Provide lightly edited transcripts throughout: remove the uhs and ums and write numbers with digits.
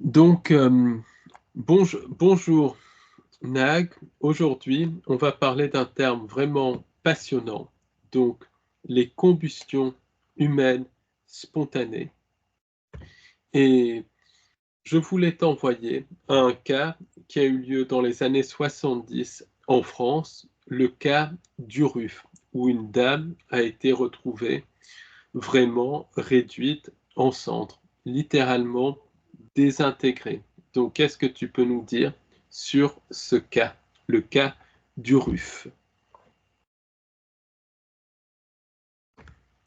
Donc, bonjour Nag. Aujourd'hui, on va parler d'un terme vraiment passionnant, donc les combustions humaines spontanées. Et je voulais t'envoyer un cas qui a eu lieu dans les années 70 en France, le cas d'Uruf, où une dame a été retrouvée vraiment réduite en cendres, littéralement désintégrée. Donc, qu'est-ce que tu peux nous dire sur ce cas, le cas d'Uruf?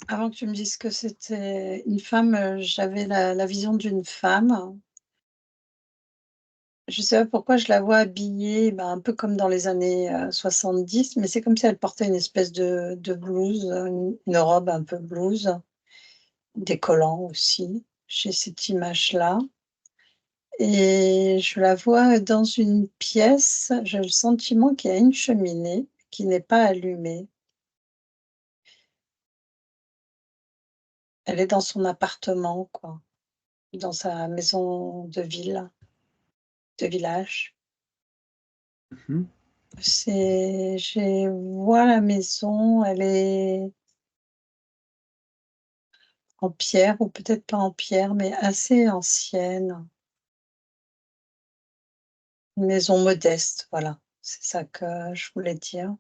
Avant que tu me dises que c'était une femme, j'avais la vision d'une femme. Je sais pas pourquoi je la vois habillée, un peu comme dans les années, 70, mais c'est comme si elle portait une espèce de blouse, une robe un peu blouse, des collants aussi. J'ai cette image-là et je la vois dans une pièce, j'ai le sentiment qu'il y a une cheminée qui n'est pas allumée. Elle est dans son appartement quoi, dans sa maison de ville, de village. Mmh. Je vois la maison, elle est en pierre ou peut-être pas en pierre, mais assez ancienne. Une maison modeste, voilà, c'est ça que je voulais dire.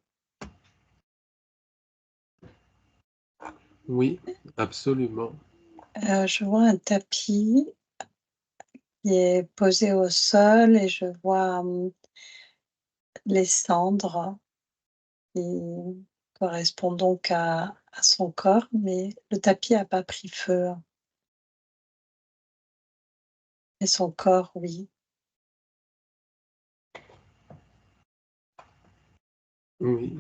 Oui, absolument. Je vois un tapis qui est posé au sol et je vois, les cendres qui correspondent donc à son corps, mais le tapis a pas pris feu, mais son corps, oui. Oui,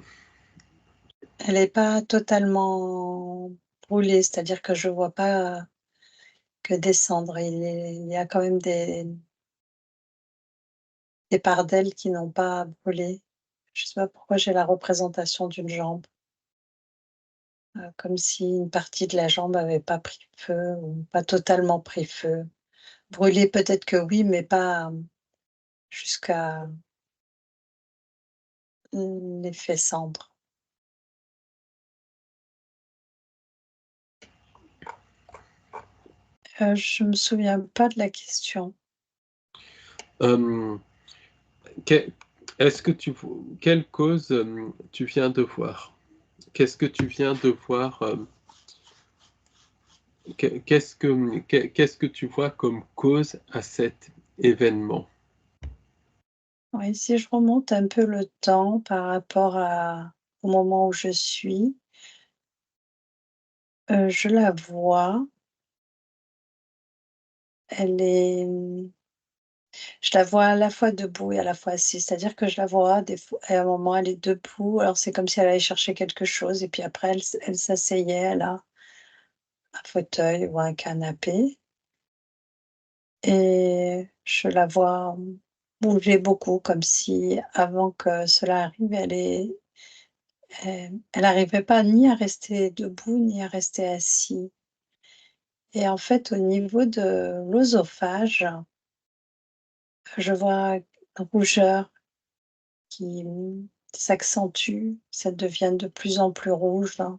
Elle est pas totalement brûlée, c'est-à-dire que je vois pas que des cendres. Il y a quand même des parts d'elle qui n'ont pas brûlé. Je sais pas pourquoi j'ai la représentation d'une jambe, comme si une partie de la jambe avait pas pris feu ou pas totalement pris feu. Brûlé peut-être que oui, mais pas, jusqu'à, l'effet cendre. Je me souviens pas de la question. hem, que est-ce que quelle cause, tu viens de voir? Qu'est-ce que tu viens de voir, qu'est-ce que tu vois comme cause à cet événement? Oui, si je remonte un peu le temps par rapport à au moment où je suis, je la vois, elle est, je la vois à la fois debout et à la fois assise. C'est-à-dire que je la vois des fois à un moment elle est debout, alors c'est comme si elle allait chercher quelque chose et puis après elle s'asseyait, elle a un fauteuil ou un canapé et je la vois, bouger beaucoup comme si avant que cela arrive, elle arrivait pas ni à rester debout ni à rester assis et en fait au niveau de l'œsophage, je vois une rougeur qui, s'accentue, ça devient de plus en plus rouge là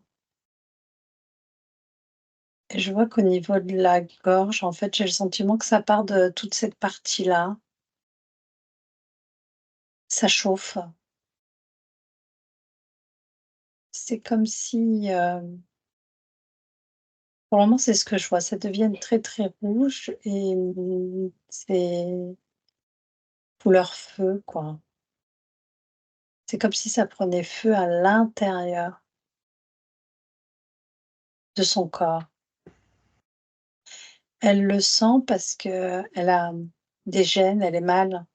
et je vois qu'au niveau de la gorge, en fait, j'ai le sentiment que ça part de toute cette partie-là. Ça chauffe. C'est comme si, pour le moment, c'est ce que je vois, ça devient très, très rouge et c'est couleur feu, quoi. C'est comme si ça prenait feu à l'intérieur de son corps. Elle le sent parce qu'elle a, des gènes, elle est mal.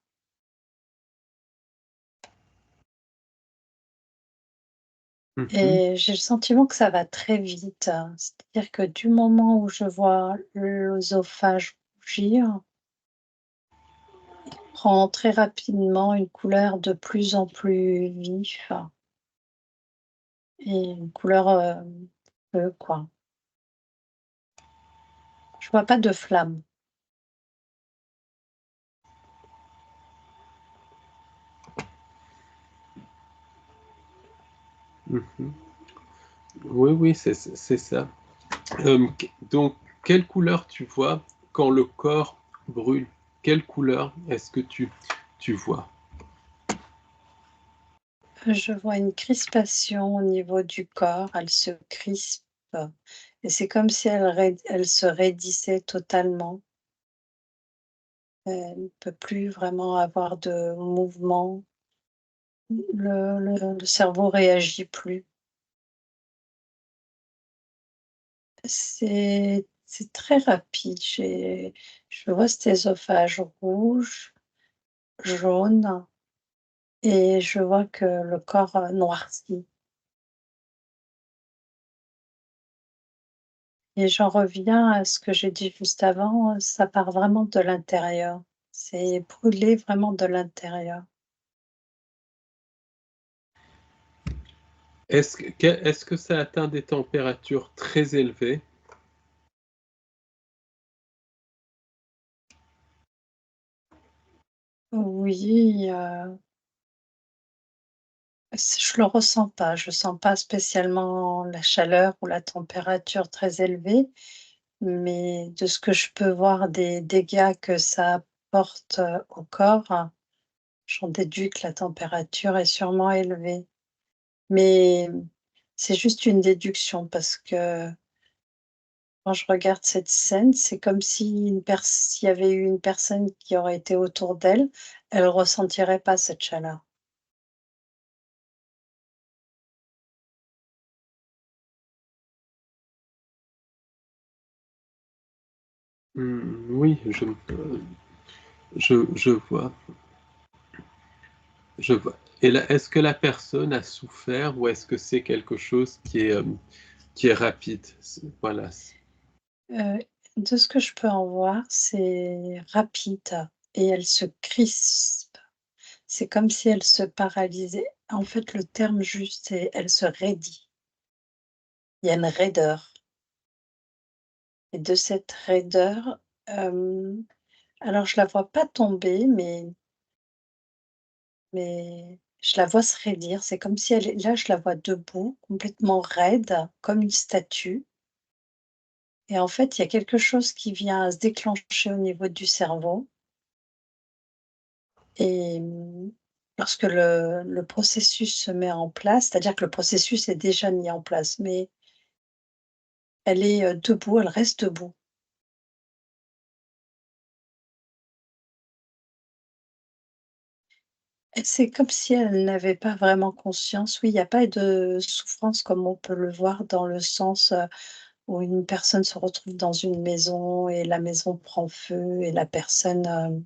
Mmh. Et j'ai le sentiment que ça va très vite, hein. C'est-à-dire que du moment où je vois l'œsophage rougir, prend très rapidement une couleur de plus en plus vif et une couleur, feu, quoi. Je vois pas de flamme. Mhm. Oui, oui, c'est ça. Donc, quelle couleur tu vois quand le corps brûle? Quelle couleur est-ce que tu vois? Je vois une crispation au niveau du corps, elle se crispe et c'est comme si elle se raidissait totalement. Elle ne peut plus vraiment avoir de mouvement. Le cerveau réagit plus. C'est très rapide. Je vois cet œsophage rouge, jaune et je vois que le corps, noircit et j'en reviens à ce que j'ai dit juste avant, ça part vraiment de l'intérieur. C'est brûlé vraiment de l'intérieur. Est-ce que ça atteint des températures très élevées? Oui, je le ressens pas. Je sens pas spécialement la chaleur ou la température très élevée, mais de ce que je peux voir des dégâts que ça apporte, au corps, j'en déduis que la température est sûrement élevée. Mais c'est juste une déduction parce que quand je regarde cette scène, c'est comme si s'il y avait eu une personne qui aurait été autour d'elle, elle ressentirait pas cette chaleur. Oui, je vois, je vois. Et là, est-ce que la personne a souffert ou est-ce que c'est quelque chose qui est rapide? Voilà. Heu, de ce que je peux en voir, c'est rapide et elle se crispe. C'est comme si elle se paralysait. En fait, le terme juste, c'est elle se raidit. Il y a une raideur et de cette raideur, alors je la vois pas tomber, mais je la vois se raidir. C'est comme si elle est là, je la vois debout, complètement raide, comme une statue et en fait, il y a quelque chose qui vient à se déclencher au niveau du cerveau. Et lorsque le processus se met en place, c'est-à-dire que le processus est déjà mis en place, mais elle est, debout, elle reste debout. Et c'est comme si elle n'avait pas vraiment conscience. Oui, il y a pas de souffrance comme on peut le voir dans le sens, où une personne se retrouve dans une maison et la maison prend feu et la personne,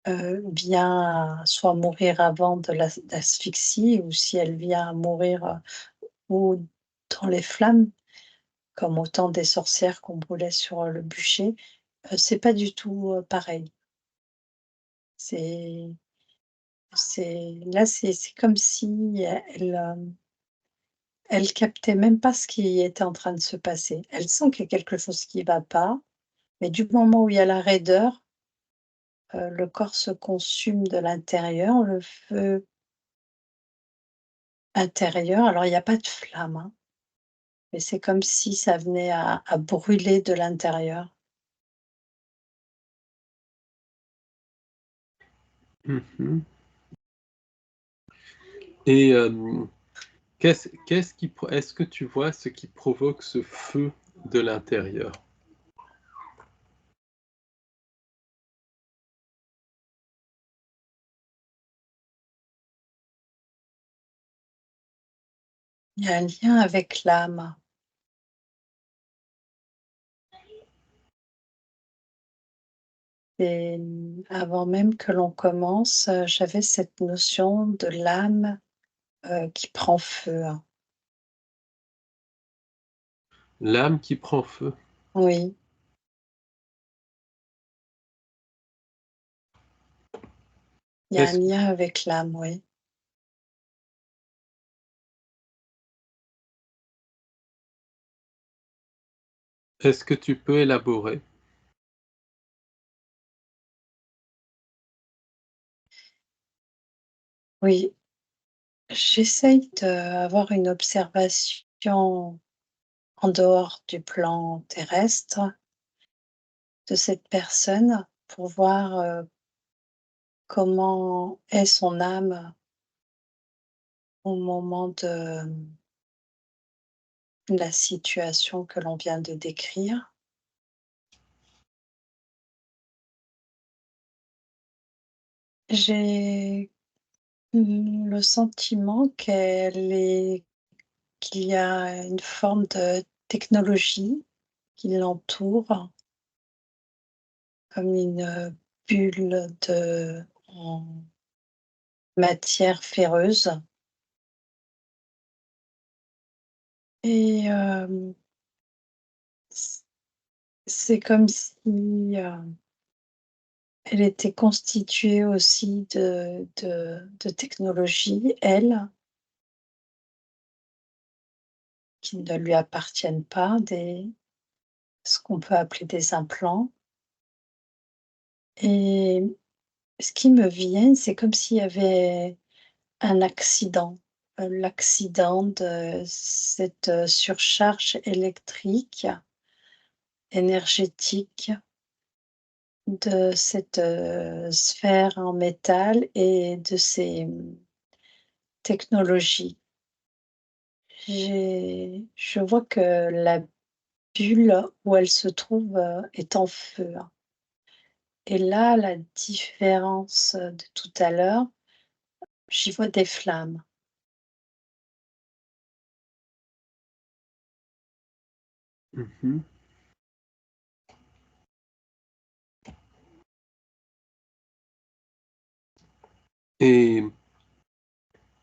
vient soit mourir avant de d'asphyxie ou si elle vient à mourir, ou dans les flammes. Comme au temps des sorcières qu'on brûlait sur, le bûcher, c'est pas du tout, pareil. C'est c'est comme si elle captait même pas ce qui était en train de se passer. Elle sent qu'il y a quelque chose qui va pas, mais du moment où il y a la raideur, le corps se consume de l'intérieur, le feu intérieur alors il y a pas de flamme, hein, mais c'est comme si ça venait à brûler de l'intérieur. Mhm. Et est-ce que tu vois ce qui provoque ce feu de l'intérieur? Il y a un lien avec l'âme. Et avant même que l'on commence, j'avais cette notion de l'âme, qui prend feu, hein. L'âme qui prend feu. Oui, il y a un Est-ce lien avec l'âme, oui. est-ce que tu peux élaborer? Oui, J'essaye d'avoir une observation en dehors du plan terrestre de cette personne pour voir, comment est son âme au moment de la situation que l'on vient de décrire. J'ai, le sentiment qu'il y a une forme de technologie qui l'entoure, comme une bulle en matière ferreuse et c'est comme si, elle était constituée aussi de technologies, elle, qui ne lui appartiennent pas, ce qu'on peut appeler des implants et ce qui me vient, c'est comme s'il y avait un accident, l'accident de cette, surcharge électrique, énergétique de cette, sphère en métal et de ces, technologies. Je vois que la bulle où elle se trouve, est en feu, hein. Et là, la différence, de tout à l'heure, j'y vois des flammes. Mhm. Et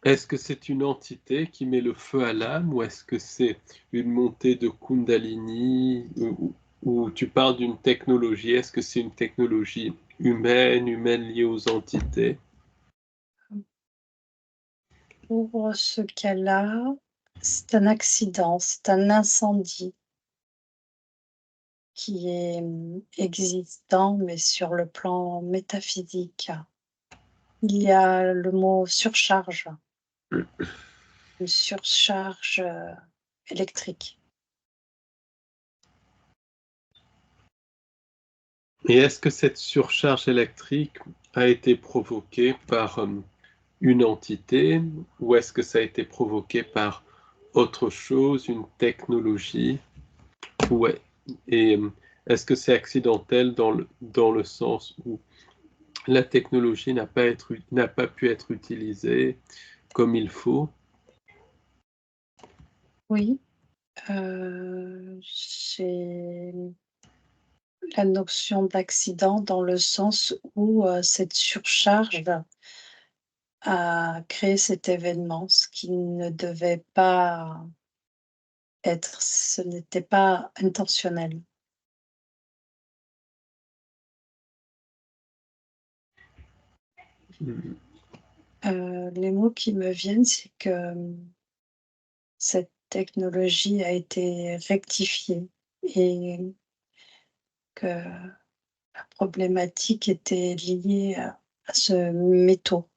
est-ce que c'est une entité qui met le feu à l'âme ou est-ce que c'est une montée de Kundalini ou tu parles d'une technologie? Est-ce que c'est une technologie humaine liée aux entités? Pour ce cas-là, c'est un accident, c'est un incendie qui est, existant, mais sur le plan métaphysique. Il y a le mot surcharge, une surcharge, électrique. Et est-ce que cette surcharge électrique a été provoquée par une entité ou est-ce que ça a été provoqué par autre chose, une technologie? Ouais. Et est-ce que c'est accidentel dans le sens où la technologie n'a pas pu être utilisée comme il faut? Oui, j'ai la notion d'accident dans le sens où, cette surcharge a créé cet événement, ce qui ne devait pas être, ce n'était pas intentionnel. Mm. Les mots qui me viennent, c'est que, cette technologie a été rectifiée et que la problématique était liée à ce métaux,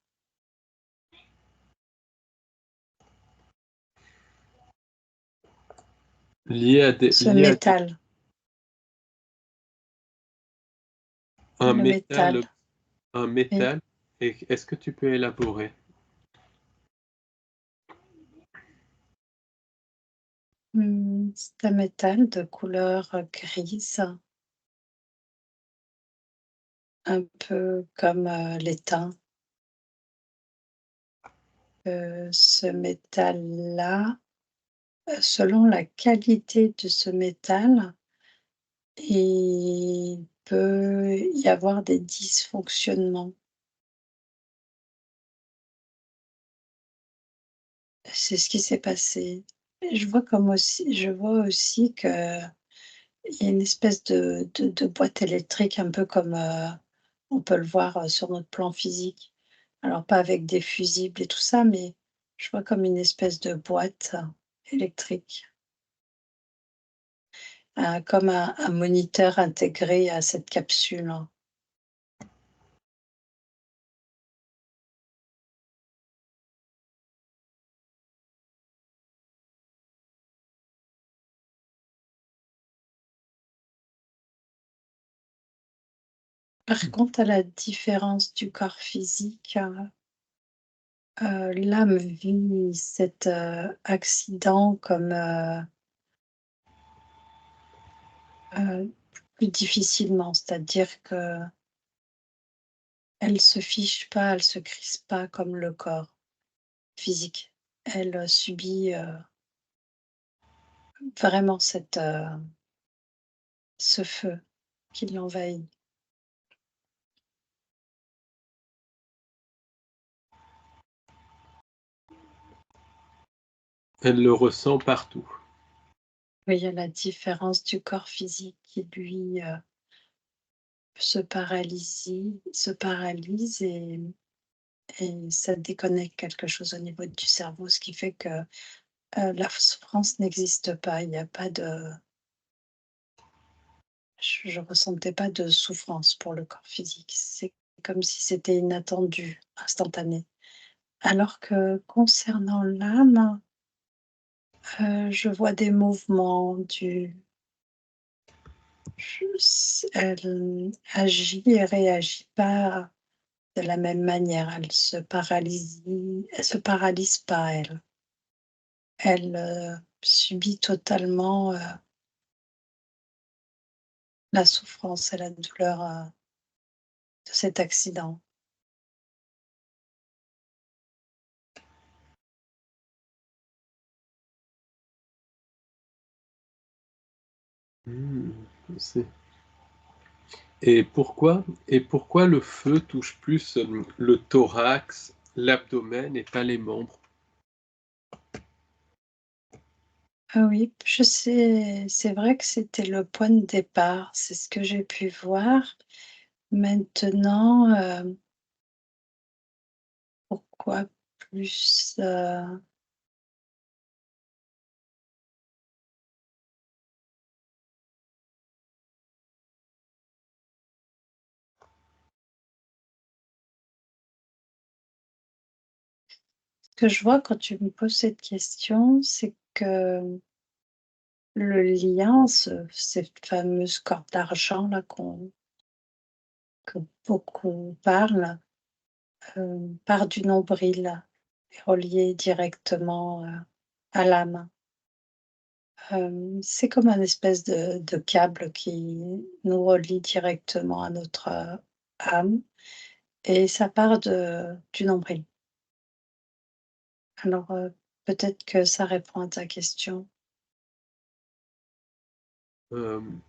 ce Lié à métal, un le métal. métal, un Oui, métal. Et est-ce que tu peux élaborer? c'est un métal de couleur grise, un peu comme, l'étain. Ce métal-là, selon la qualité de ce métal, il peut y avoir des dysfonctionnements. C'est ce qui s'est passé. Je vois aussi qu'il y a une espèce de boîte électrique un peu comme, on peut le voir, sur notre plan physique. Alors pas avec des fusibles et tout ça, mais je vois comme une espèce de boîte électrique, comme un moniteur intégré à cette capsule. Par contre, à la différence du corps physique, l'âme vit cet, accident comme, plus difficilement. C'est-à-dire qu'elle se fiche pas, elle se crispe pas comme le corps physique. Elle, subit, vraiment cette, ce feu qui l'envahit. Elle le ressent partout. Oui, à la différence du corps physique qui lui, se paralyse et ça déconnecte quelque chose au niveau du cerveau, ce qui fait que, la souffrance n'existe pas. Il y a pas de je ressentais pas de souffrance pour le corps physique. C'est comme si c'était inattendu, instantané. Alors que concernant l'âme, je vois des mouvements, elle agit et réagit pas de la même manière. Elle se paralyse pas elle. Elle, subit totalement, la souffrance et la douleur, de cet accident. Hmm, c'est- et pourquoi le feu touche plus le thorax, l'abdomen et pas les membres? Ah oui, je sais, c'est vrai que c'était le point de départ, c'est ce que j'ai pu voir. Maintenant, pourquoi plus, ce que je vois quand tu me poses cette question, c'est que le lien, cette fameuse corde d'argent là que beaucoup parlent, part du nombril et relié directement, à l'âme. C'est comme un espèce de câble qui nous relie directement à notre, âme et ça part du nombril. Alors, peut-être que ça répond à ta question. Hem,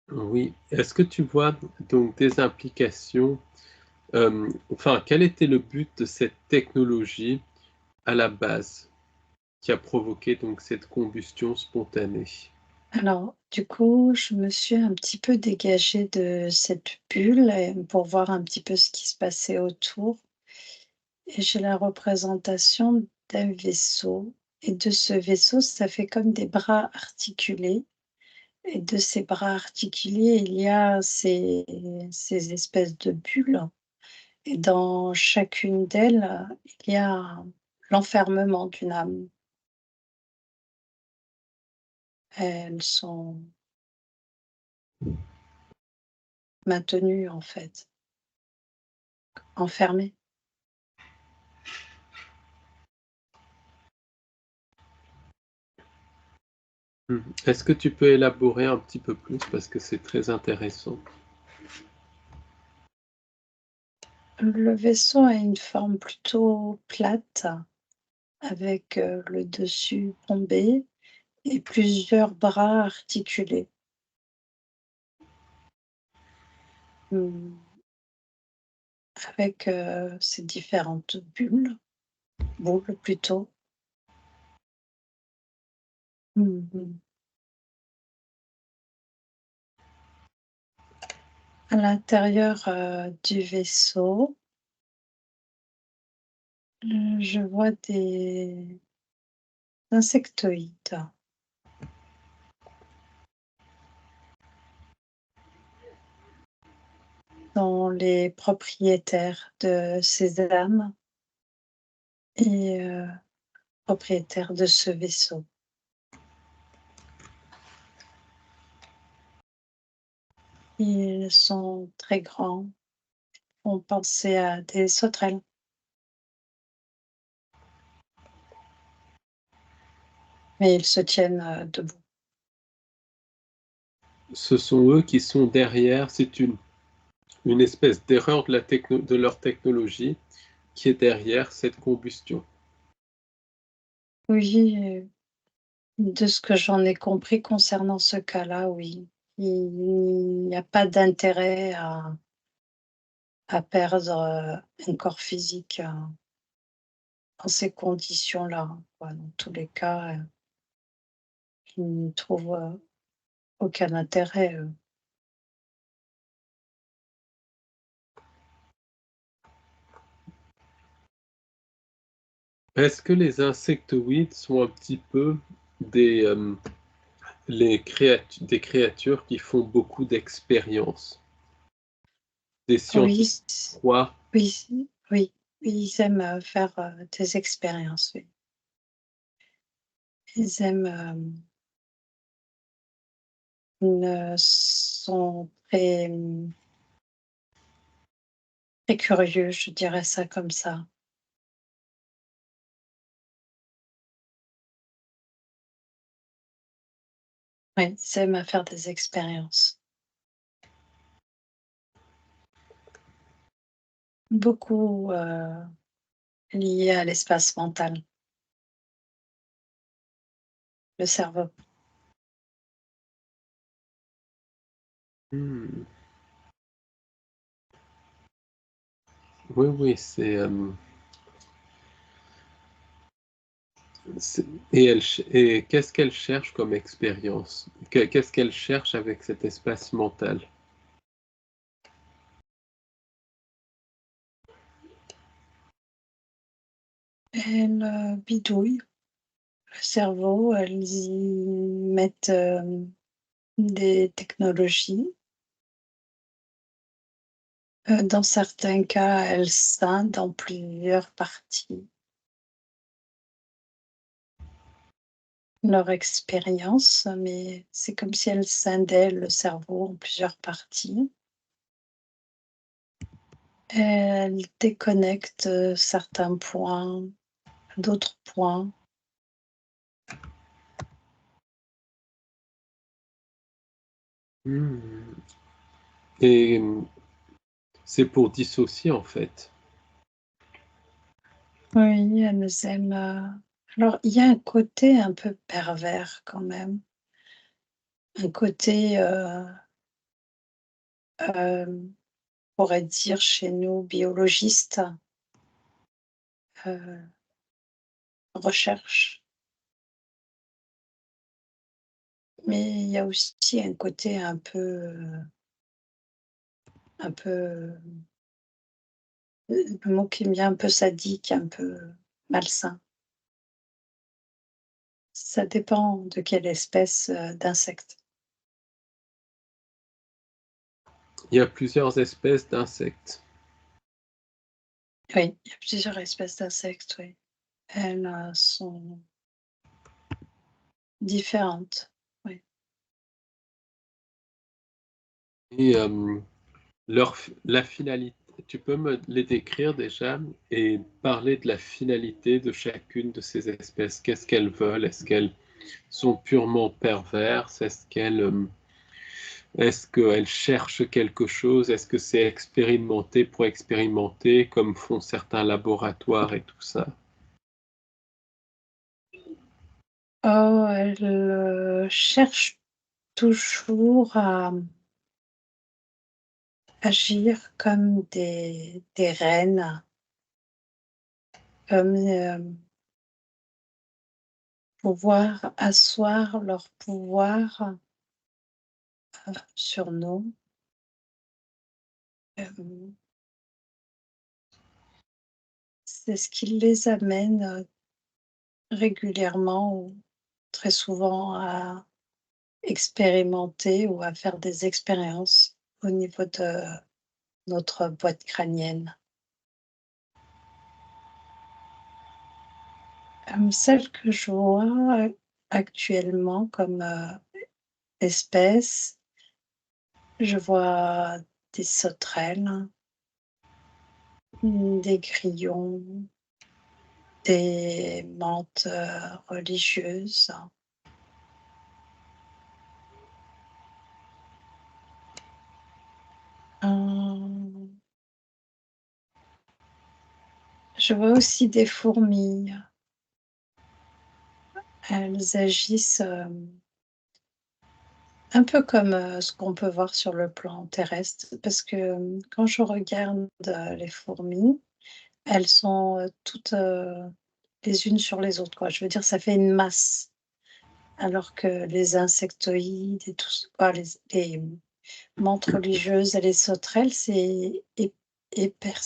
oui. Est-ce que tu vois donc des implications, enfin, quel était le but de cette technologie à la base, qui a provoqué donc cette combustion spontanée? Alors, du coup, je me suis un petit peu dégagée de cette bulle et pour voir un petit peu ce qui se passait autour et j'ai la représentation d'un vaisseau et de ce vaisseau, ça fait comme des bras articulés. Et de ces bras articulés, il y a ces espèces de bulles et dans chacune d'elles, il y a l'enfermement d'une âme. Elles sont maintenues, en fait, enfermées. Mmh. Est-ce que tu peux élaborer un petit peu plus? Parce que c'est très intéressant. Le vaisseau a une forme plutôt plate avec, le dessus bombé et plusieurs bras articulés. Mmh, avec, ces différentes boules plutôt. Mmh mh. À l'intérieur, du vaisseau, je vois des insectoïdes sont les propriétaires de ces âmes et propriétaires de ce vaisseau. Ils sont très grands, font penser à des sauterelles. Mais ils se tiennent, debout. Ce sont eux qui sont derrière, c'est une espèce d'erreur de leur technologie qui est derrière cette combustion. Oui, de ce que j'en ai compris concernant ce cas-là, oui. Il n'y a pas d'intérêt à perdre, un corps physique, dans ces conditions-là, quoi. Dans tous les cas, ils n'y trouvent, aucun intérêt, eux. Est-ce que les insectoïdes sont un petit peu des, des créatures qui font beaucoup d'expériences? Des Oui, scientifiques croient. oui, oui, ils aiment, faire, des expériences, oui. Ils aiment, sont très, très curieux, je dirais ça comme ça. Oui, ils aiment à faire des expériences. Beaucoup, liées à l'espace mental, le cerveau. Hmm. Oui, oui, et qu'est-ce qu'elle cherche comme expérience? Qu'est-ce qu'elle cherche avec cet espace mental? Elles, bidouillent le cerveau, elles y mettent, des technologies. Dans certains cas, elles scindent en plusieurs parties leur expérience, mais c'est comme si elles scindaient le cerveau en plusieurs parties. Elles déconnectent, certains points, d'autres points. Hmm. Et c'est pour dissocier en fait. Oui, elles aiment, alors il y a un côté un peu pervers quand même, un côté, on pourrait dire chez nous biologiste, heu, recherche, mais il y a aussi un côté un peu, le mot qui me vient, un peu sadique, un peu malsain. Ça dépend de quelle espèce, d'insecte. Il y a plusieurs espèces d'insectes. Oui, il y a plusieurs espèces d'insectes, oui. Elles, sont différentes, oui. Et la finalité, tu peux me les décrire déjà et parler de la finalité de chacune de ces espèces. Qu'est-ce qu'elles veulent? Est-ce qu'elles sont purement perverses? Est-ce qu'elles cherchent quelque chose? Est-ce que c'est expérimenter pour expérimenter, comme font certains laboratoires et tout ça? Oh, elles, cherchent toujours à agir comme des reines, comme, pouvoir asseoir leur pouvoir, sur nous. Hem, c'est ce qui les amène, régulièrement ou très souvent à expérimenter ou à faire des expériences au niveau de notre boîte crânienne. Celle que je vois, actuellement comme, espèce, je vois des sauterelles, des grillons, des mantes religieuses. Hum, Je vois aussi des fourmis. Elles agissent un peu comme ce qu'on peut voir sur le plan terrestre, parce que quand je regarde les fourmis, elles sont toutes les unes sur les autres, quoi. Je veux dire, ça fait une masse, alors que les insectoïdes et tout, les mantes religieuses et les sauterelles, c'est épars,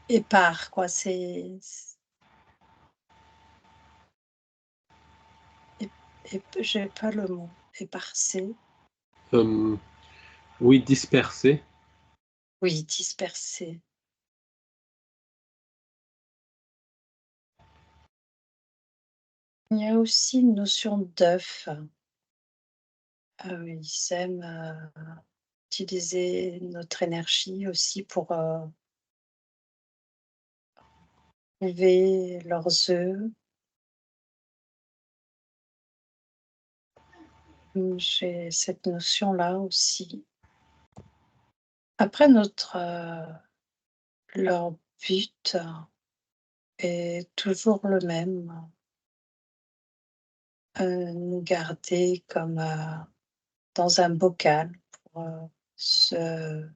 épars, quoi. J'ai pas le mot, éparcé. Oui, dispersé. Oui, dispersé. Il y a aussi une notion d'œuf. Ils aiment utiliser notre énergie aussi pour couver leurs œufs. J'ai cette notion-là aussi. Après, leur but est toujours le même, nous garder comme dans un bocal pour se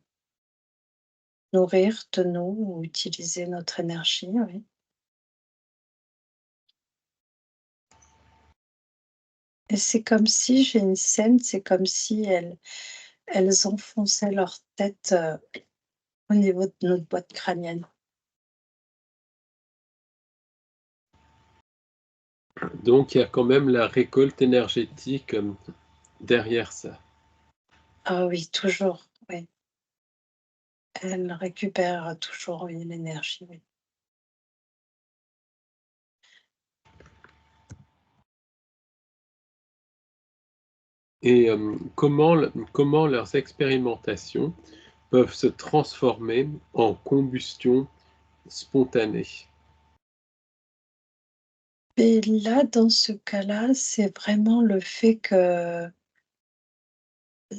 nourrir de nous ou utiliser notre énergie, oui. Et c'est comme si j'ai une scène, c'est comme si elles enfonçaient leur tête au niveau de notre boîte crânienne. Donc, il y a quand même la récolte énergétique derrière ça. Ah oui, toujours, oui. Elles récupèrent toujours, oui, l'énergie, oui. Et comment leurs expérimentations peuvent se transformer en combustion spontanée. Et là, dans ce cas-là, c'est vraiment le fait que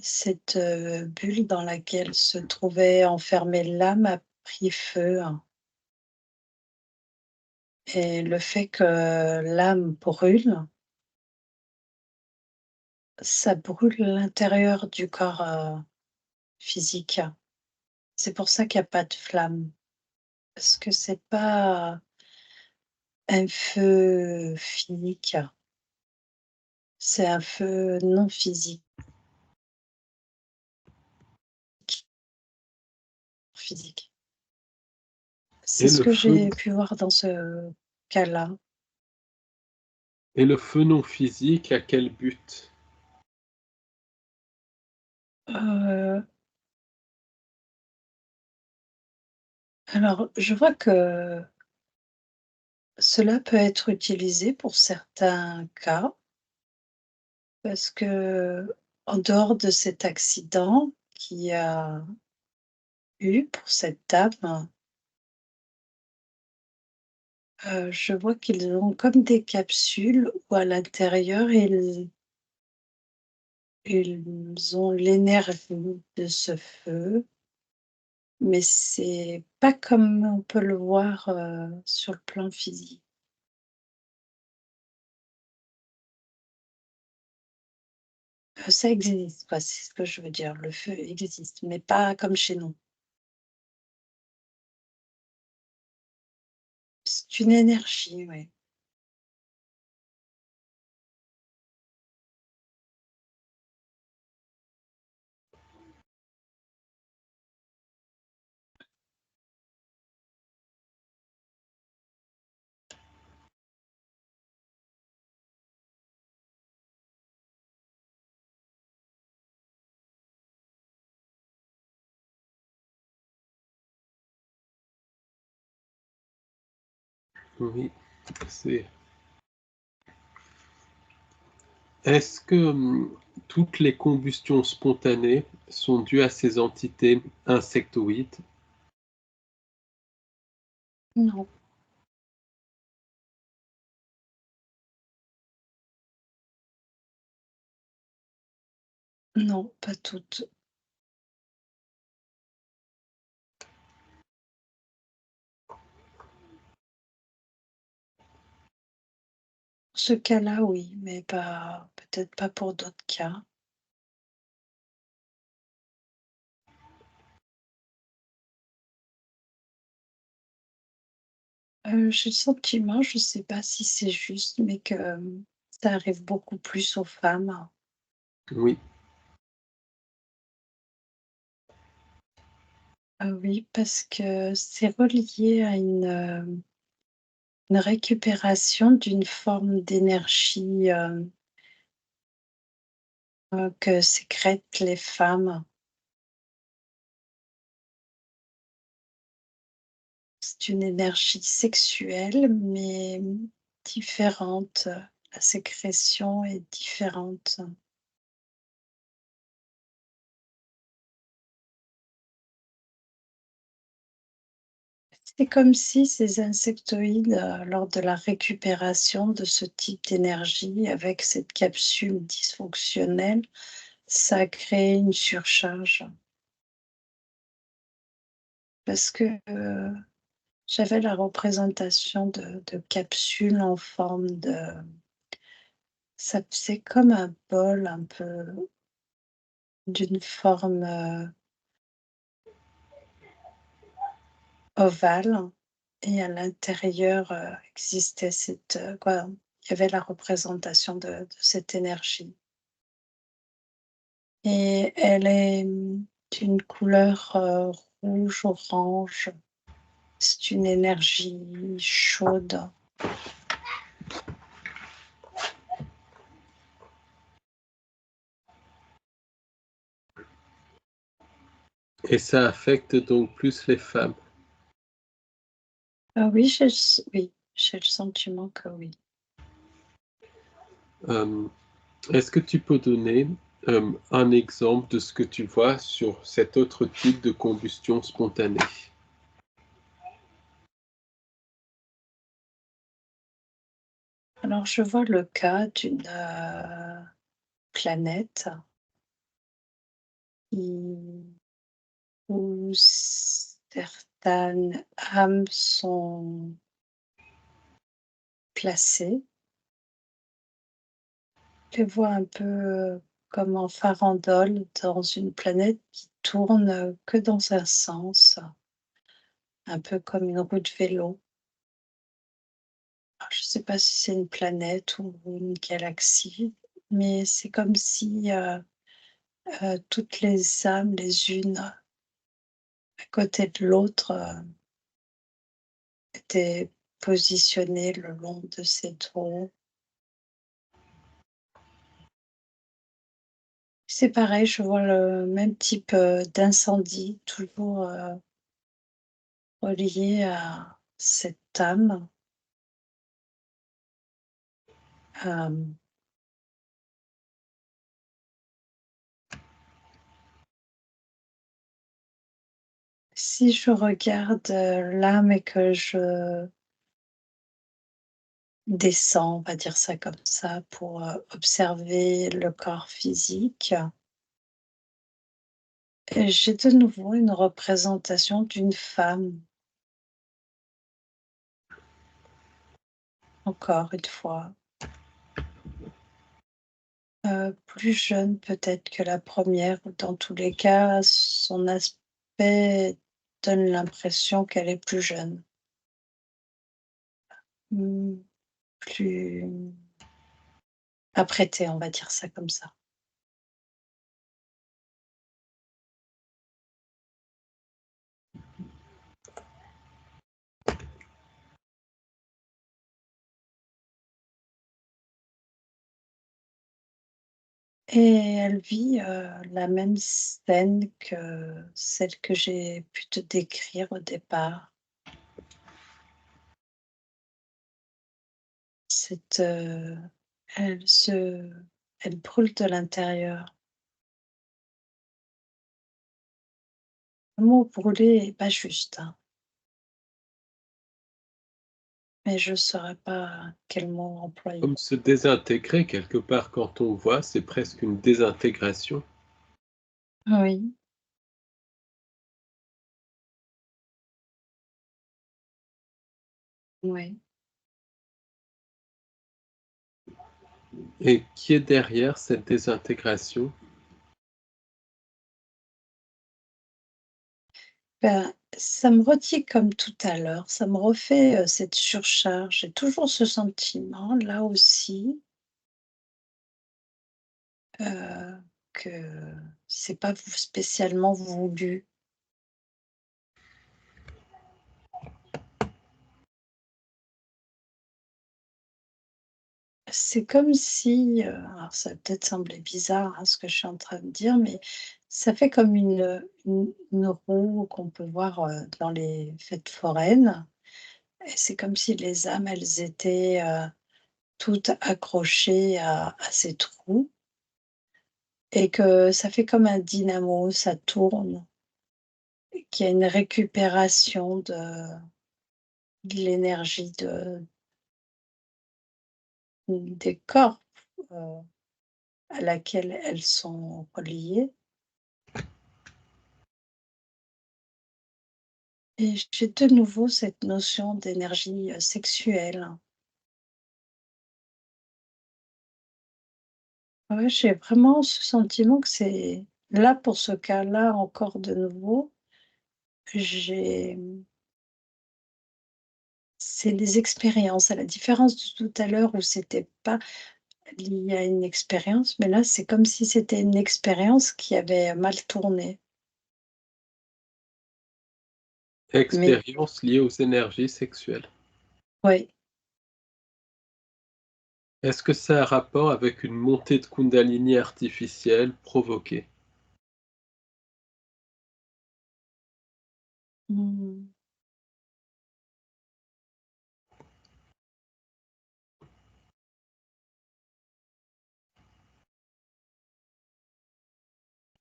cette bulle dans laquelle se trouvait enfermée l'âme a pris feu, hein. Et le fait que l'âme brûle, ça brûle l'intérieur du corps physique. C'est pour ça qu'il y a pas de flamme, parce que c'est pas un feu physique, c'est un feu non physique. Physique. C'est Et ce le que feu, j'ai pu voir dans ce cas-là. et le feu non physique, à quel but? Heu, alors je vois que cela peut être utilisé pour certains cas, parce que en dehors de cet accident qu'il y a eu pour cette dame, je vois qu'ils ont comme des capsules où à l'intérieur ils ont l'énergie de ce feu. Mais c'est pas comme on peut le voir, sur le plan physique. Ça existe, quoi, c'est ce que je veux dire. Le feu existe, mais pas comme chez nous. C'est une énergie, ouais. Oui, c'est. Est-ce que toutes les combustions spontanées sont dues à ces entités insectoïdes? Non, non, pas toutes. Ce cas-là, oui, mais pas peut-être pas pour d'autres cas. J'ai le sentiment, je sais pas si c'est juste, mais que, ça arrive beaucoup plus aux femmes. Oui, Oui, parce que c'est relié à une récupération d'une forme d'énergie, que sécrètent les femmes. C'est une énergie sexuelle, mais différente. La sécrétion est différente. C'est comme si ces insectoïdes, lors de la récupération de ce type d'énergie avec cette capsule dysfonctionnelle, ça a créé une surcharge. Parce que, j'avais la représentation de capsules en forme de ça faisait comme un bol un peu d'une forme, ovale et à l'intérieur, existait cette, quoi, il y avait la représentation de cette énergie et elle est, d'une couleur, rouge-orange. C'est une énergie chaude. et ça affecte donc plus les femmes. Ah oui, j'ai le sentiment que oui. Hem, Est-ce que tu peux donner, un exemple de ce que tu vois sur cet autre type de combustion spontanée? Alors je vois le cas d'une, planète qui où certaines âmes sont placées. Je les vois un peu, comme en farandole dans une planète qui tourne, que dans un sens, un peu comme une roue de vélo. Alors je ne sais pas si c'est une planète ou une galaxie, mais c'est comme si, toutes les âmes, les unes à côté de l'autre, étaient positionnées le long de cette roue. C'est pareil, je vois le même type, d'incendie, toujours, relié à cette âme. Hem, Si je regarde, l'âme et que je descends, on va dire ça comme ça, pour, observer le corps physique, et j'ai de nouveau une représentation d'une femme, encore une fois, plus jeune peut-être que la première ou dans tous les cas, son aspect donne l'impression qu'elle est plus jeune. Mmh, plus apprêtée, on va dire ça comme ça. Et elle vit, la même scène que celle que j'ai pu te décrire au départ. Cette, elle se elle brûle de l'intérieur. Le mot brûler est pas juste, hein. mais je ne saurais pas quel mot employer. Comme se désintégrer quelque part quand on voit, c'est presque une désintégration. Oui, oui. Et qui est derrière cette désintégration? Ben, ça me retient comme tout à l'heure, ça me refait, cette surcharge. J'ai toujours ce sentiment, là aussi, heu, que c'est pas spécialement voulu. C'est comme si, alors ça va peut-être sembler bizarre, hein, ce que je suis en train de dire, mais ça fait comme une roue qu'on peut voir, dans les fêtes foraines et c'est comme si les âmes, elles étaient, toutes accrochées à ces trous et que ça fait comme un dynamo, ça tourne et qu'il y a une récupération de l'énergie des corps, heu, à laquelle elles sont reliées. Et j'ai de nouveau cette notion d'énergie, sexuelle. Ouais, j'ai vraiment ce sentiment que c'est là, pour ce cas-là, encore de nouveau, j'ai c'est des expériences, à la différence de tout à l'heure où c'était pas lié à une expérience, mais là, c'est comme si c'était une expérience qui avait mal tourné. Mais Expérience liée aux énergies sexuelles. oui, Est-ce que ça a un rapport avec une montée de Kundalini artificielle provoquée? mmh,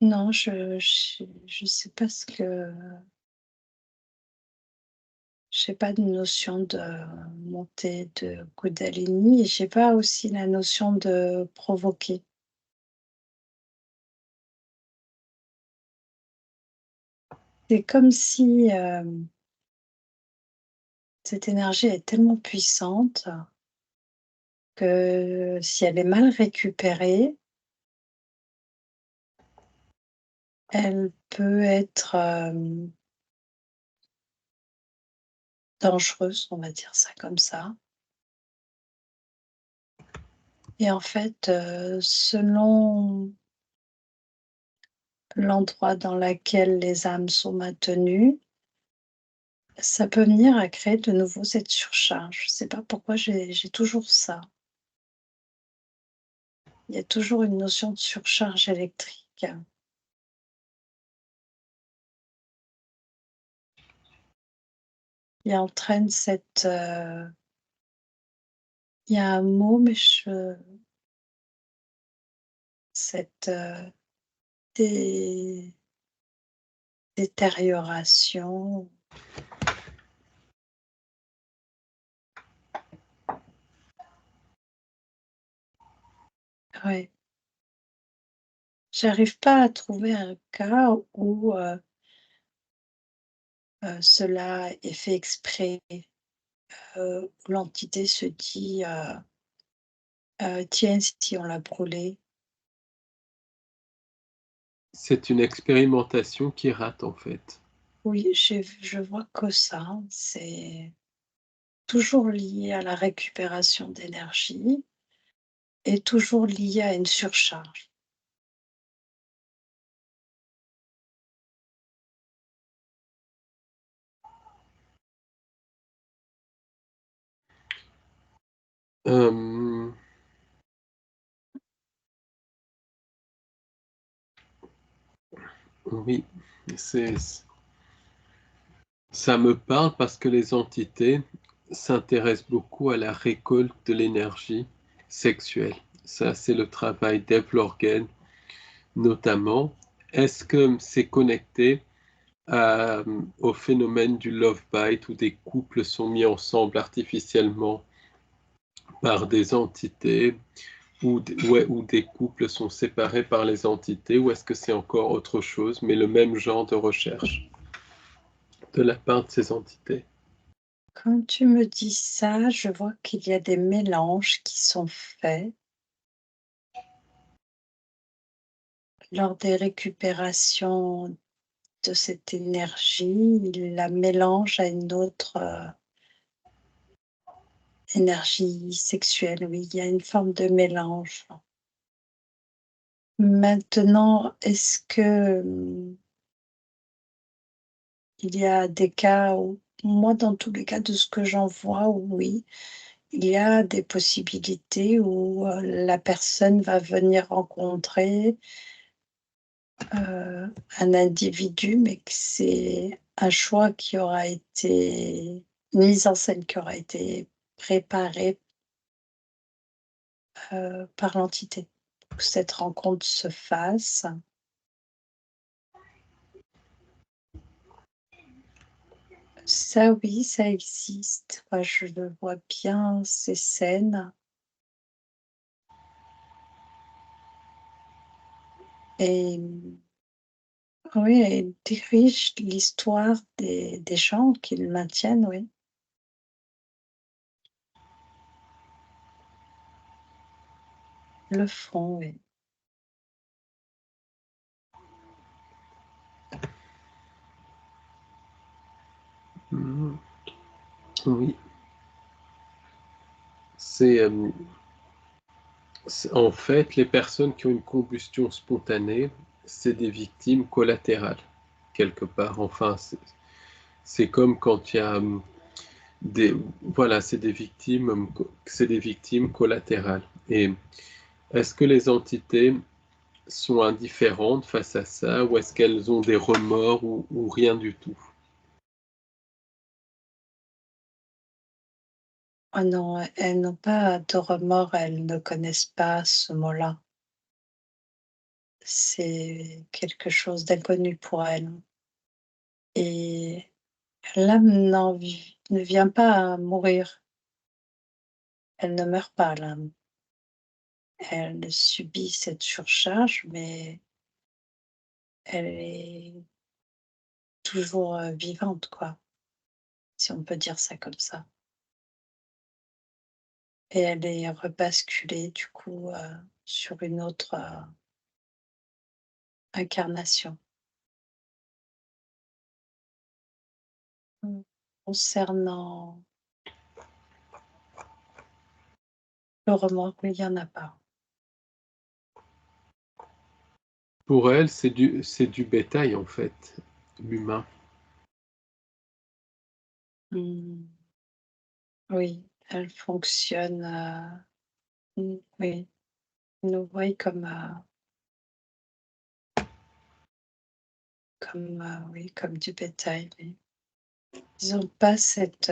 non, je sais pas ce que j'ai pas de notion de montée de Kundalini et j'ai pas aussi la notion de provoquer. C'est comme si, cette énergie est tellement puissante que si elle est mal récupérée, elle peut être, dangereuse, on va dire ça comme ça. Et en fait, selon l'endroit dans lequel les âmes sont maintenues, ça peut venir à créer de nouveau cette surcharge. Je sais pas pourquoi j'ai toujours ça. Il y a toujours une notion de surcharge électrique qui entraîne cette, il y a un mot, mais cette, dé détérioration. Ouais, j'arrive pas à trouver un cas où, cela est fait exprès, où l'entité se dit, «Tiens, si on l'a brûlé». C'est une expérimentation qui rate en fait. Oui, je vois que ça, hein, c'est toujours lié à la récupération d'énergie et toujours lié à une surcharge. Hem, oui, c'est ça me parle parce que les entités s'intéressent beaucoup à la récolte de l'énergie sexuelle. Ça, c'est le travail d'Eve Lorgen notamment. Est-ce que c'est connecté au phénomène du love bite où des couples sont mis ensemble artificiellement par des entités ou des couples sont séparés par les entités, ou est-ce que c'est encore autre chose, mais le même genre de recherche de la part de ces entités? Quand tu me dis ça, je vois qu'il y a des mélanges qui sont faits lors des récupérations de cette énergie. Il la mélange à une autre énergie sexuelle. Oui, il y a une forme de mélange. Maintenant, est-ce que il y a des cas où, moi, dans tous les cas, de ce que j'en vois, oui, il y a des possibilités où la personne va venir rencontrer un individu, mais que c'est un choix qui aura été, une mise en scène qui aura été préparée par l'entité, pour que cette rencontre se fasse. Ça oui, ça existe. Moi, je le vois bien, ces scènes. Et oui, elle dirige l'histoire des gens qui le maintiennent, oui. Le font, oui. Mhm. Oui, c'est en fait les personnes qui ont une combustion spontanée, c'est des victimes collatérales quelque part. Enfin, c'est comme quand il y a des, voilà, c'est des victimes collatérales. Et est-ce que les entités sont indifférentes face à ça, ou est-ce qu'elles ont des remords ou rien du tout? Oh non, elles n'ont pas de remords, elles ne connaissent pas ce mot-là. C'est quelque chose d'inconnu pour elles. Et l'âme ne vient pas à mourir. Elle ne meurt pas, l'âme. Elle subit cette surcharge, mais elle est toujours vivante, quoi, si on peut dire ça comme ça. Et elle est rebasculée, du coup, sur une autre incarnation. Concernant le remords, il n'y en a pas. Pour elles, c'est du bétail en fait, l'humain. Mmh, oui, elle fonctionne, oui, ils nous voient comme, oui, comme du bétail, mais ils ont pas cette,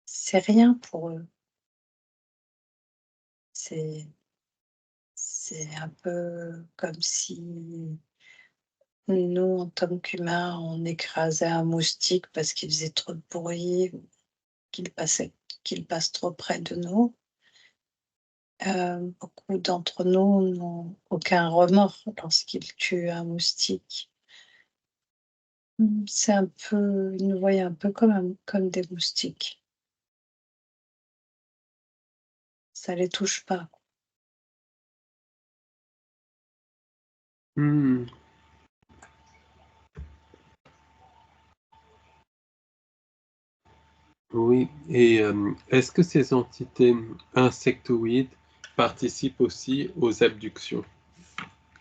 c'est rien pour eux. C'est c'est un peu comme si nous, en tant qu'humains, on écrasait un moustique parce qu'il faisait trop de bruit ou qu'il passait qu'il passe trop près de nous. Beaucoup d'entre nous n'ont aucun remords lorsqu'ils tuent un moustique. C'est un peu, ils nous voient un peu comme des moustiques. Ça les touche pas. Hmm, oui, et est-ce que ces entités insectoïdes participent aussi aux abductions?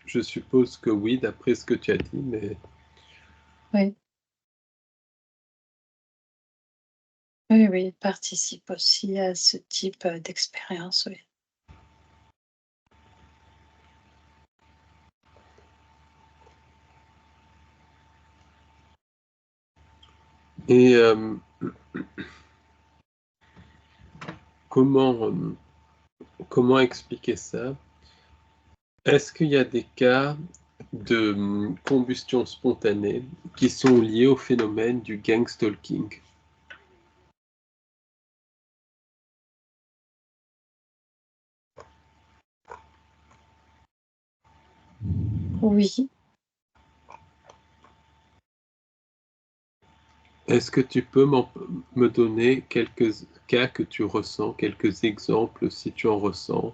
Je suppose que oui, d'après ce que tu as dit, mais Oui, oui, oui, ils participent aussi à ce type, d'expérience, oui. et comment, comment expliquer ça? Est-ce qu'il y a des cas de combustion spontanée qui sont liées au phénomène du gang stalking. Oui, Est-ce que tu peux me donner quelques cas que tu ressens, quelques exemples si tu en ressens?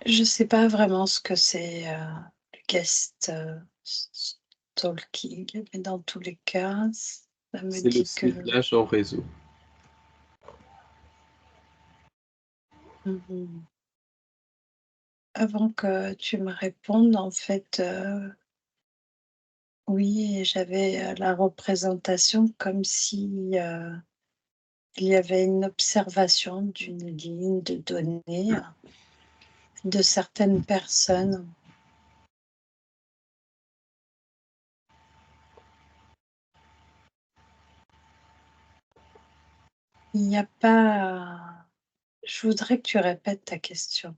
je sais pas vraiment ce que c'est le guest stalking, mais dans tous les cas, ça me C'est le dit que ciblage en réseau. Mhm. Avant que tu me répondes, en fait, oui, j'avais la représentation comme si il y avait une observation d'une ligne de données de certaines personnes. Il n'y a pas. Je voudrais que tu répètes ta question.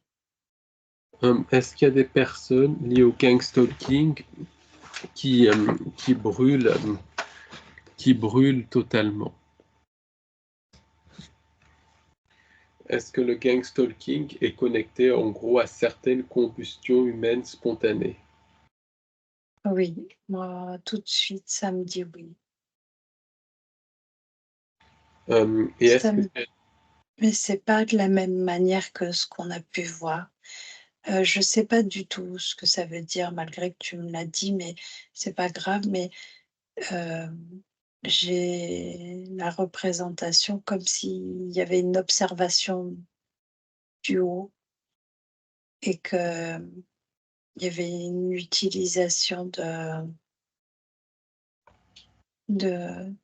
Est-ce qu'il y a des personnes liées au gang stalking qui, qui brûlent, qui brûlent totalement? Est-ce que le gang stalking est connecté en gros à certaines combustions humaines spontanées? Oui, moi, tout de suite, ça me dit oui. Et est-ce Ça que me- Mais c'est pas de la même manière que ce qu'on a pu voir. Je sais pas du tout ce que ça veut dire, malgré que tu me l'as dit, mais c'est pas grave. Mais euh, j'ai la représentation comme s'il y avait une observation du haut et que il y avait une utilisation de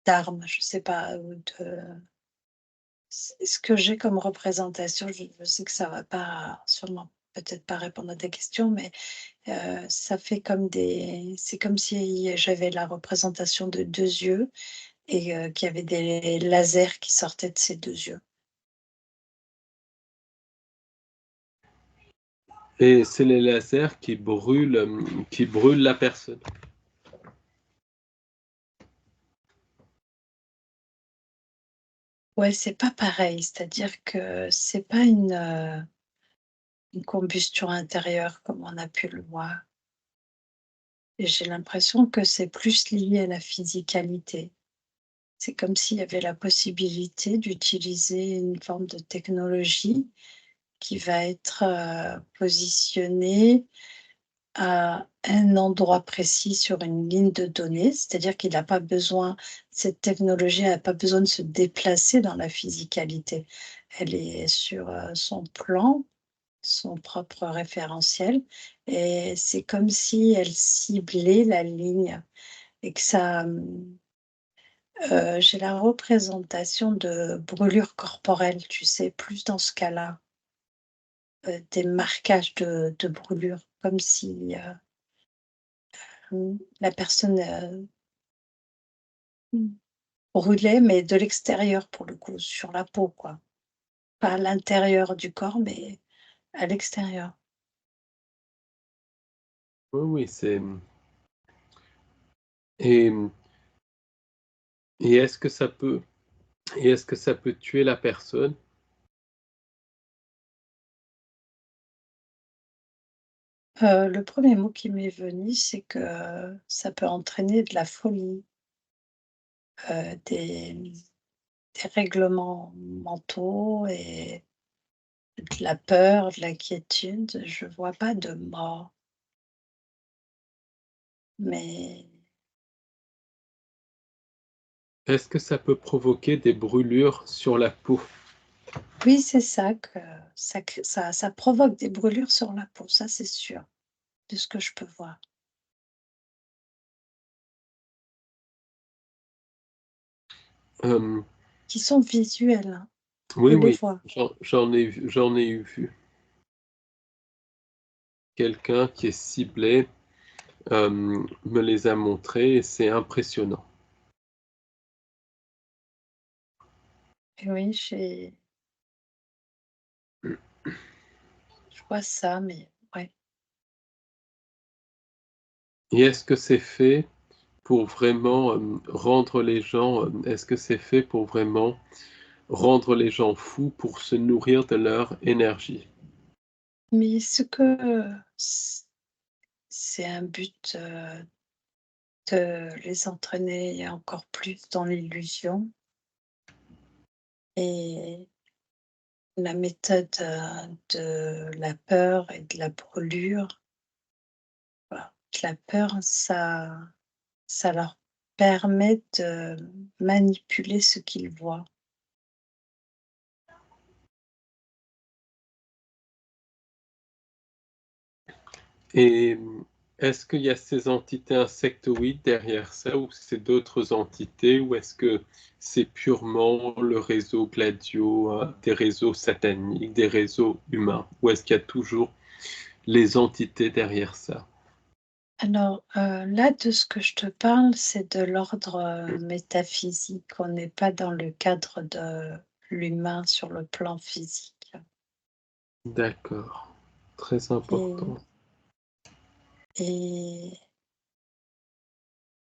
d'armes, je sais pas, ou de ce que j'ai comme représentation. Je sais que ça va pas sûrement peut-être pas répondre à ta question, mais ça fait comme c'est comme si j'avais la représentation de 2 yeux et qu'il y avait des lasers qui sortaient de ces 2 yeux. et c'est les lasers qui brûlent la personne? Ouais, c'est pas pareil, c'est-à-dire que c'est pas une combustion intérieure comme on a pu le voir. Et j'ai l'impression que c'est plus lié à la physicalité. C'est comme s'il y avait la possibilité d'utiliser une forme de technologie qui va être, positionnée à un endroit précis sur une ligne de données. C'est-à-dire qu'il n'a pas besoin cette technologie n'a pas besoin de se déplacer dans la physicalité. Elle est sur, son plan, son propre référentiel, et c'est comme si elle ciblait la ligne et que ça, j'ai la représentation de brûlures corporelles, tu sais? Plus dans ce cas-là, des marquages de brûlures, comme si, la personne, mmh, brûlait, mais de l'extérieur pour le coup, sur la peau, quoi. Pas à l'intérieur du corps, mais à l'extérieur. Oui, oui, et, et est-ce que ça peut et est-ce que ça peut tuer la personne? Le premier mot qui m'est venu, c'est que ça peut entraîner de la folie, des règlements mentaux et de la peur, de l'inquiétude. Je vois pas de mort, mais Est-ce que ça peut provoquer des brûlures sur la peau? oui, c'est ça, que ça provoque des brûlures sur la peau, ça c'est sûr, de ce que je peux voir, Hem, qui sont visuelles, hein, oui, je les oui, vois. j'en ai eu vu quelqu'un qui est ciblé, me les a montrés et c'est impressionnant. Et oui, je vois ça, mais ouais. Et est-ce que c'est fait pour vraiment, rendre les gens, est-ce que c'est fait pour vraiment rendre les gens fous pour se nourrir de leur énergie? Mais ce que c'est un but, de les entraîner encore plus dans l'illusion et la méthode, de la peur et de la brûlure, voilà. La peur, ça leur permet de manipuler ce qu'ils voient. Et est-ce qu'il y a ces entités insectoïdes derrière ça ou c'est d'autres entités ou est-ce que c'est purement le réseau Gladio, des réseaux sataniques, des réseaux humains? Ou est-ce qu'il y a toujours les entités derrière ça? Alors, là, de ce que je te parle, c'est de l'ordre, métaphysique. On n'est pas dans le cadre de l'humain sur le plan physique D'accord, très et important. et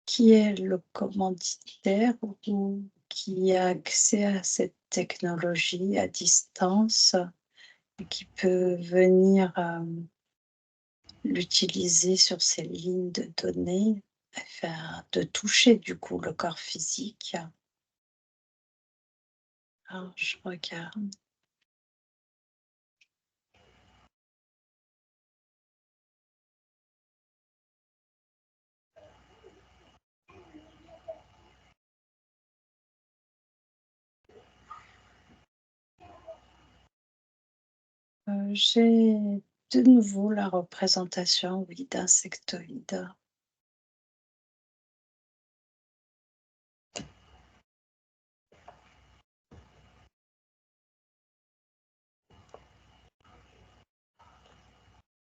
qui est le commanditaire ou qui a accès à cette technologie à distance et qui peut venir, l'utiliser sur ces lignes de données, enfin, de toucher du coup le corps physique. Alors je regarde. J'ai de nouveau la représentation, oui, d'insectoïdes.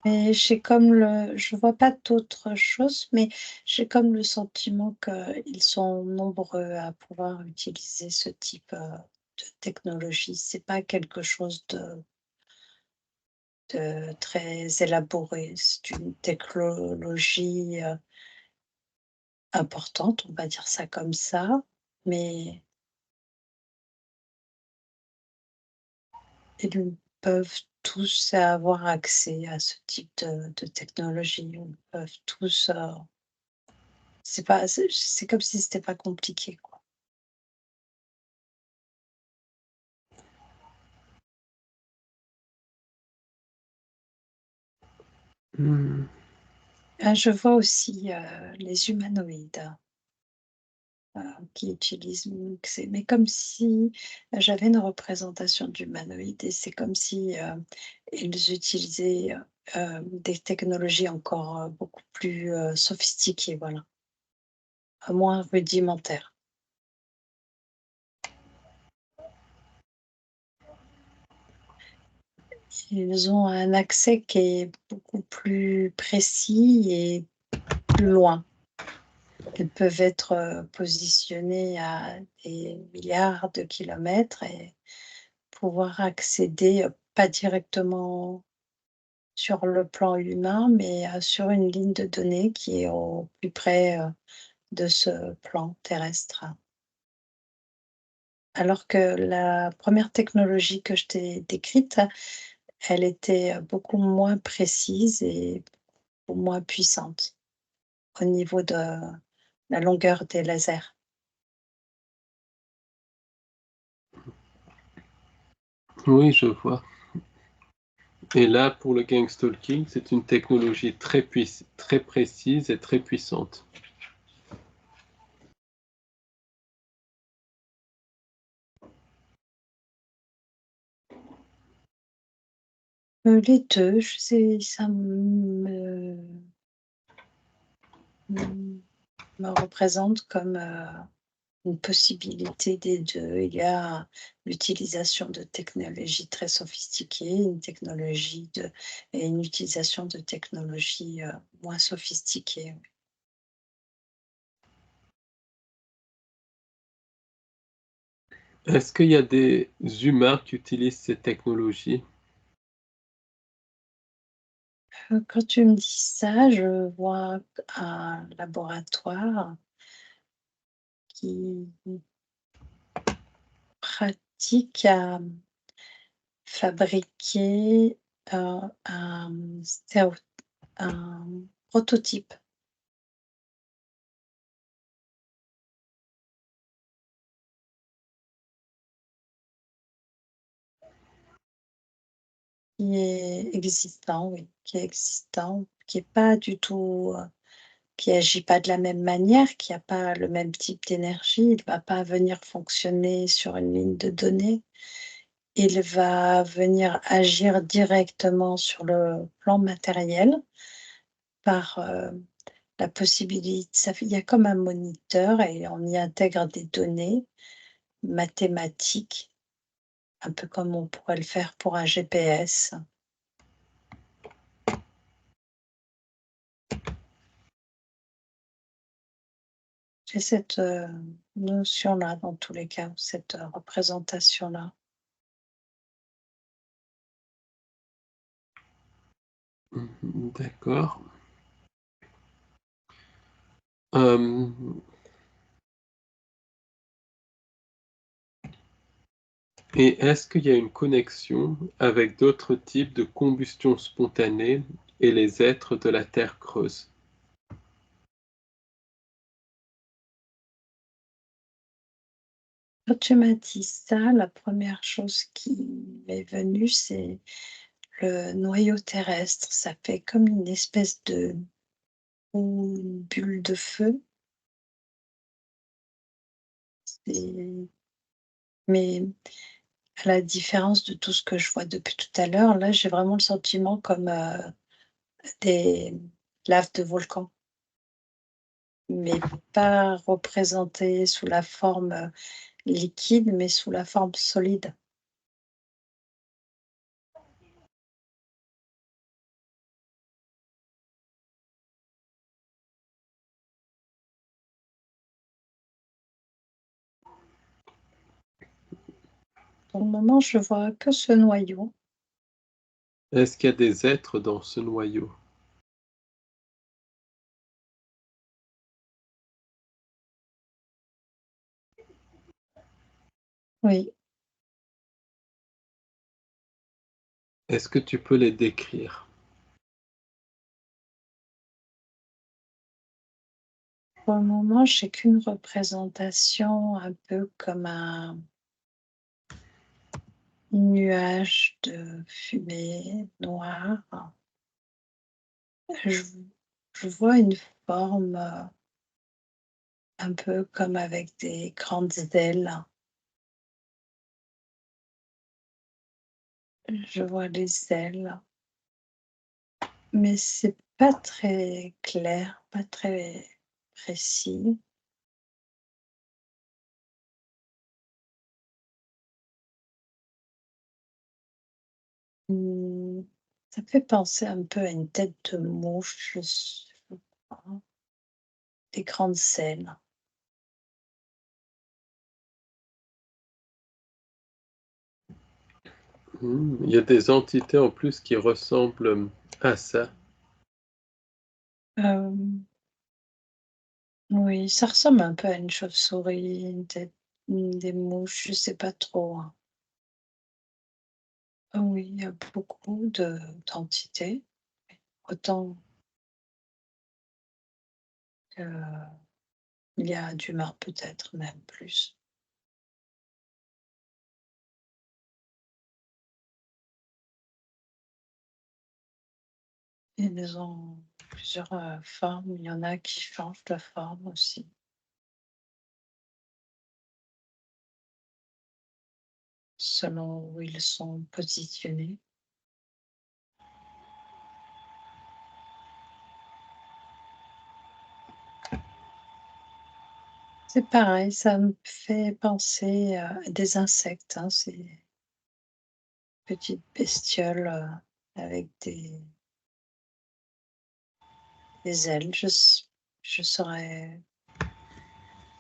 Mais je vois pas d'autre chose, mais j'ai comme le sentiment qu'ils sont nombreux à pouvoir utiliser ce type, de technologie. C'est pas quelque chose de très élaboré. C'est une technologie, importante, on va dire ça comme ça, mais ils peuvent tous avoir accès à ce type de technologie. Ils peuvent tous, c'est comme si c'était pas compliqué, quoi. Mmh. Ah, je vois aussi, les humanoïdes, qui utilisent mais comme si j'avais une représentation d'humanoïdes et c'est comme si, ils utilisaient, des technologies encore, beaucoup plus, sophistiquées, voilà, moins rudimentaires. Ils ont un accès qui est beaucoup plus précis et plus loin. Ils peuvent être, positionnés à des milliards de kilomètres et pouvoir accéder, pas directement sur le plan humain, mais, sur une ligne de données qui est au plus près, de ce plan terrestre. Alors que la première technologie que je t'ai décrite, elle était, beaucoup moins précise et beaucoup moins puissante au niveau de la longueur des lasers. Oui, je vois. Et là, pour le gang stalking, c'est une technologie très précise et très puissante. Les 2, je sais ça me représente comme, une possibilité des deux. Il y a l'utilisation de technologies très sophistiquées, et une utilisation de technologies moins sophistiquées. Est-ce qu'il y a des humains qui utilisent ces technologies? Quand tu me dis ça, je vois un laboratoire qui pratique à fabriquer, un prototype qui est existant, oui, qui est existant, qui est pas du tout, qui agit pas de la même manière, qui a pas le même type d'énergie. Il va pas venir fonctionner sur une ligne de données. Il va venir agir directement sur le plan matériel par, la possibilité ça fait il y a comme un moniteur et on y intègre des données mathématiques, un peu comme on pourrait le faire pour un GPS. J'ai cette, notion-là dans tous les cas, cette, représentation-là. D'accord. Hem Et est-ce qu'il y a une connexion avec d'autres types de combustion spontanée et les êtres de la terre creuse? Quand tu m'as dit ça, la première chose qui m'est venue, c'est le noyau terrestre. Ça fait comme une espèce de bulle de feu. C'est mais à la différence de tout ce que je vois depuis tout à l'heure, là, j'ai vraiment le sentiment comme, des laves de volcan, mais pas représentées sous la forme, liquide, mais sous la forme solide. Pour le moment, je vois que ce noyau. Est-ce qu'il y a des êtres dans ce noyau? Oui, Est-ce que tu peux les décrire? pour le moment, j'ai qu'une représentation un peu comme un nuage de fumée noire. Je je vois une forme, un peu comme avec des grandes ailes. Je vois les ailes, mais c'est pas très clair, pas très précis. Mmh, ça fait penser un peu à une tête de mouche, je crois, des grandes ailes. Il y a des entités en plus qui ressemblent, à ça. Hem, oui, ça ressemble un peu à une chauve-souris, des mouches, je sais pas trop, hein. Ah oui, il y a beaucoup de d'entités, autant qu'il y a d'humains, peut-être même plus. Ils ont plusieurs, formes, il y en a qui changent de forme aussi, selon où ils sont positionnés. C'est pareil, ça me fait penser à des insectes, hein, ces petites bestioles avec des ailes. Je saurais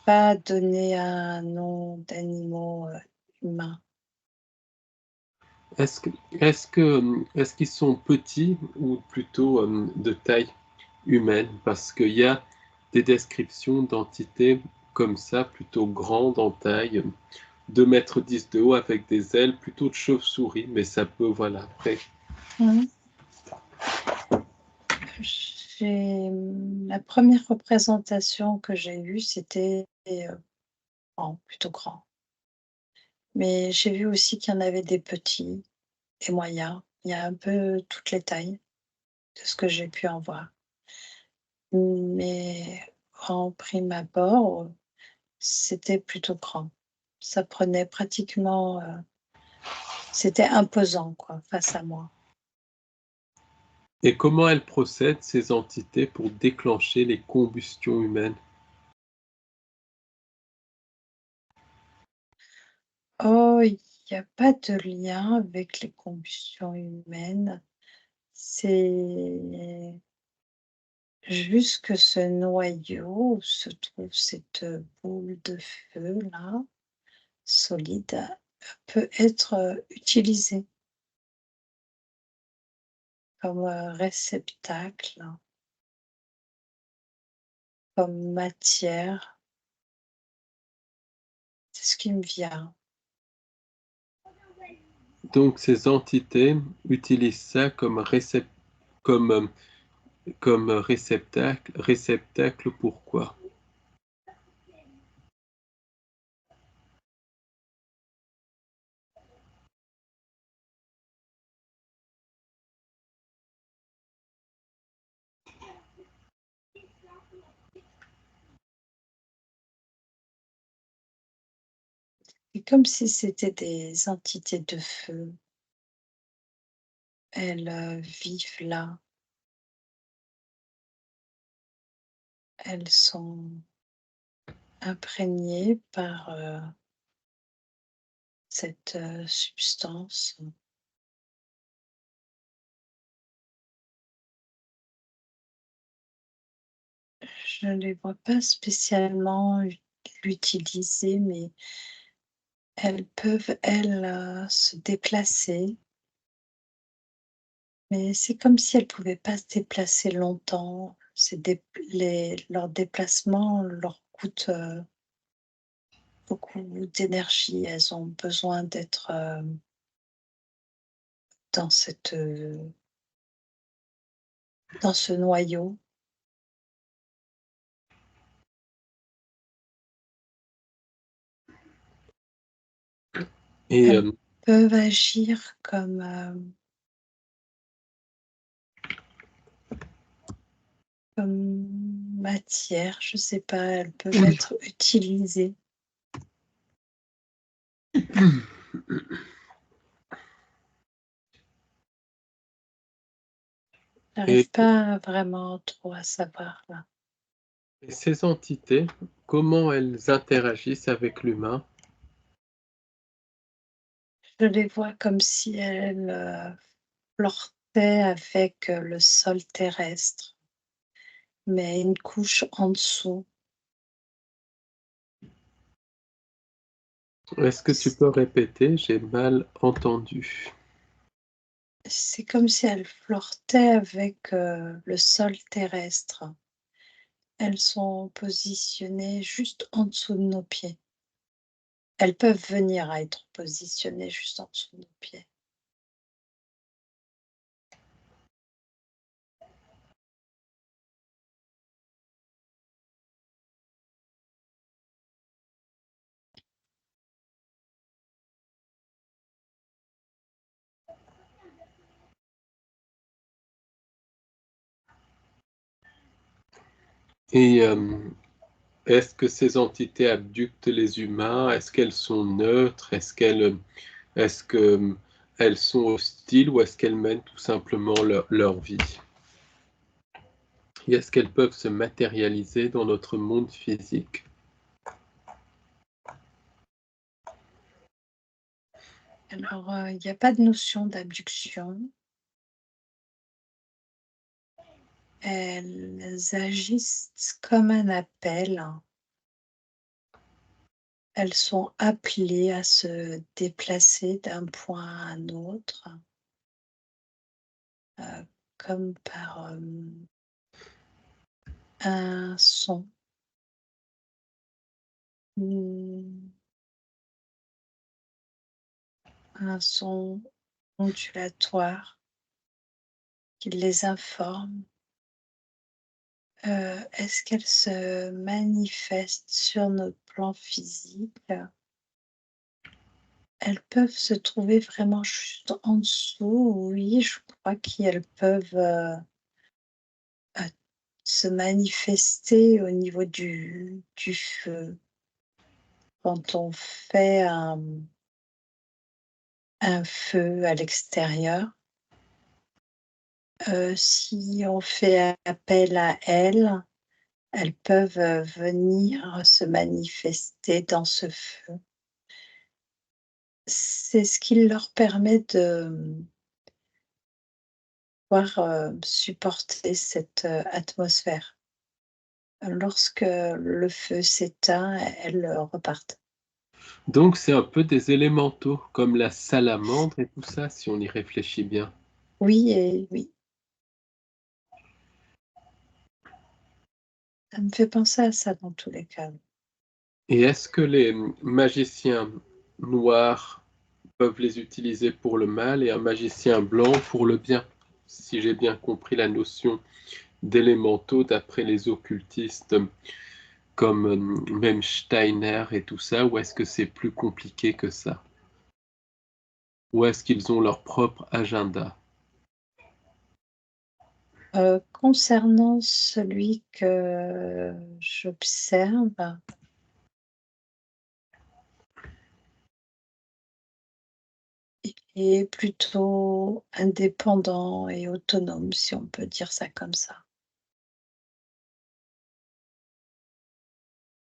pas donner un nom d'animaux humains. Est-ce qu'ils sont petits ou plutôt de taille humaine? Parce qu'il y a des descriptions d'entités comme ça, plutôt grandes en taille, 2,10 m de haut avec des ailes, plutôt de chauve-souris, mais ça peut, voilà, après. Mmh. La première représentation que j'ai eue, c'était plutôt grand. Mais j'ai vu aussi qu'il y en avait des petits et moyens. Il y a un peu toutes les tailles de ce que j'ai pu en voir. Mais en prime abord, c'était plutôt grand. Ça prenait pratiquement, c'était imposant quoi, face à moi. Et comment elles procèdent, ces entités, pour déclencher les combustions humaines? Oh, il y a pas de lien avec les combustions humaines. C'est juste que ce noyau où se trouve cette boule de feu là, solide, peut être utilisé comme réceptacle, comme matière. C'est ce qui me vient. Donc ces entités utilisent ça comme, comme réceptacle. Réceptacle pourquoi? C'est comme si c'était des entités de feu. Elles vivent là. Elles sont imprégnées par cette substance. Je ne les vois pas spécialement l'utiliser, mais elles peuvent, elles, se déplacer. Mais c'est comme si elles ne pouvaient pas se déplacer longtemps. Leurs déplacements leur coûtent beaucoup d'énergie. Elles ont besoin d'être dans dans ce noyau. Et Elles peuvent agir comme matière, je sais pas, elles peuvent être utilisées. et J'arrive pas vraiment trop à savoir là. ces entités, comment elles interagissent avec l'humain? Je les vois comme si elles flirtaient avec le sol terrestre, mais une couche en dessous. Est-ce que tu peux répéter? J'ai mal entendu. C'est comme si elles flirtaient avec le sol terrestre. Elles sont positionnées juste en dessous de nos pieds. Elles peuvent venir à être positionnées juste en dessous de nos pieds. Et est-ce que ces entités abductent les humains? Est-ce qu'elles sont neutres? Est-ce que elles sont hostiles ou est-ce qu'elles mènent tout simplement leur vie? Et est-ce qu'elles peuvent se matérialiser dans notre monde physique? Alors, il n'y a pas de notion d'abduction. Elles agissent comme un appel. Elles sont appelées à se déplacer d'un point à un autre, comme par, un son. Mmh, un son ondulatoire qui les informe. Est-ce qu'elles se manifestent sur notre plan physique? Elles peuvent se trouver vraiment juste en dessous, oui, je crois qu'elles peuvent, heu, se manifester au niveau du feu. Quand on fait un feu à l'extérieur, si on fait appel à elles, elles peuvent, venir se manifester dans ce feu. C'est ce qui leur permet de, pouvoir, supporter cette, atmosphère. Lorsque le feu s'éteint, elles, repartent. Donc c'est un peu des élémentaux, comme la salamandre et tout ça, si on y réfléchit bien. Oui et oui, ça me fait penser à ça dans tous les cas. Et est-ce que les magiciens noirs peuvent les utiliser pour le mal et un magicien blanc pour le bien? Si j'ai bien compris la notion d'élémentaux d'après les occultistes comme même Steiner et tout ça, ou est-ce que c'est plus compliqué que ça? Ou est-ce qu'ils ont leur propre agenda? Concernant celui que j'observe, il est plutôt indépendant et autonome, si on peut dire ça comme ça.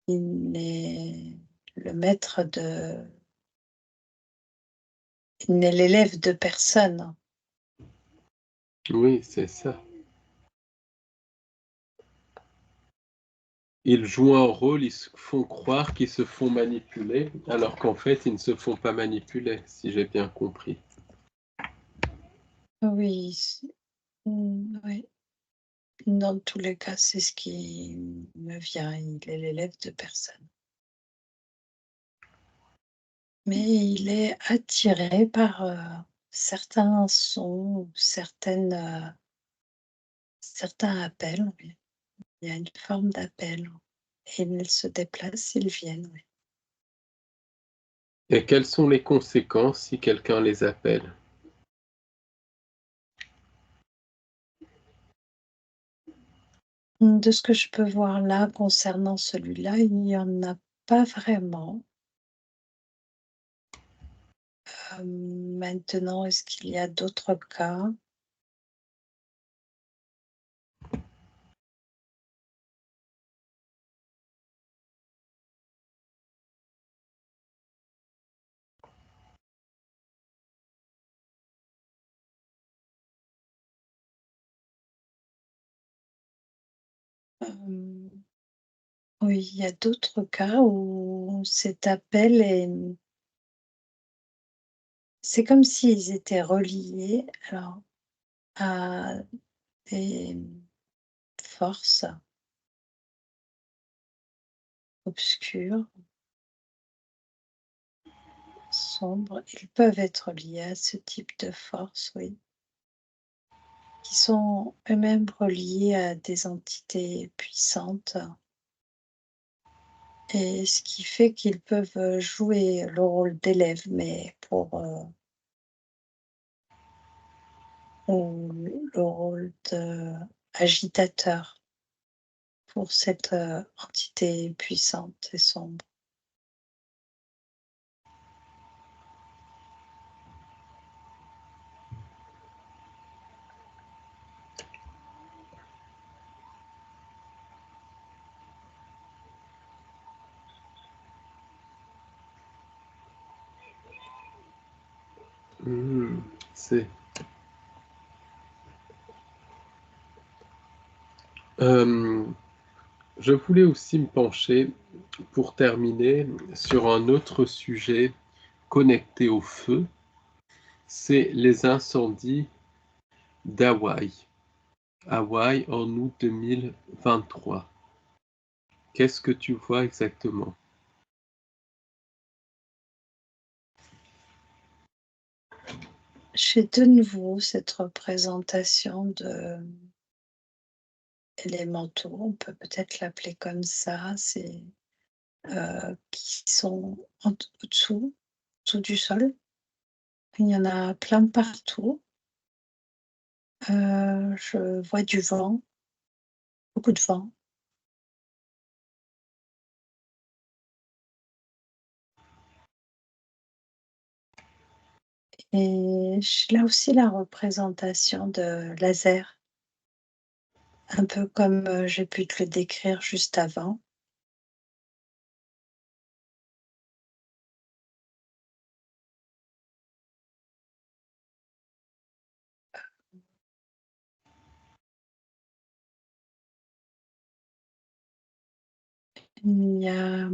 Il n'est le maître de il n'est l'élève de personne. Oui, c'est ça. Ils jouent un rôle, ils se font croire qu'ils se font manipuler, alors qu'en fait, ils ne se font pas manipuler, si j'ai bien compris. Oui, oui. Dans tous les cas, c'est ce qui me vient. Il est l'élève de personne. Mais il est attiré par, certains sons ou certains appels, oui. Il y a une forme d'appel et ils se déplacent, ils viennent, oui. Et quelles sont les conséquences si quelqu'un les appelle? De ce que je peux voir là, concernant celui-là, il n'y en a pas vraiment. Maintenant, est-ce qu'il y a d'autres cas? Hem, oui, il y a d'autres cas où cet appel est c'est comme s'ils étaient reliés, alors, à des forces obscures, sombres. Ils peuvent être liés à ce type de forces, oui, qui sont eux-mêmes reliés à des entités puissantes et ce qui fait qu'ils peuvent, jouer le rôle d'élève, mais pour, ou le rôle d'agitateur pour cette, entité puissante et sombre. C'est... Je voulais aussi me pencher, pour terminer, sur un autre sujet connecté au feu, c'est les incendies d'Hawaï. Hawaï en août 2023. Qu'est-ce que tu vois exactement? J'ai de nouveau cette représentation de élémentaux, on peut peut-être l'appeler comme ça, c'est qui sont au-dessous du sol. Il y en a plein partout. Je vois du vent, beaucoup de vent. Et j'ai là aussi la représentation de laser, un peu comme, j'ai pu te le décrire juste avant. Il y a,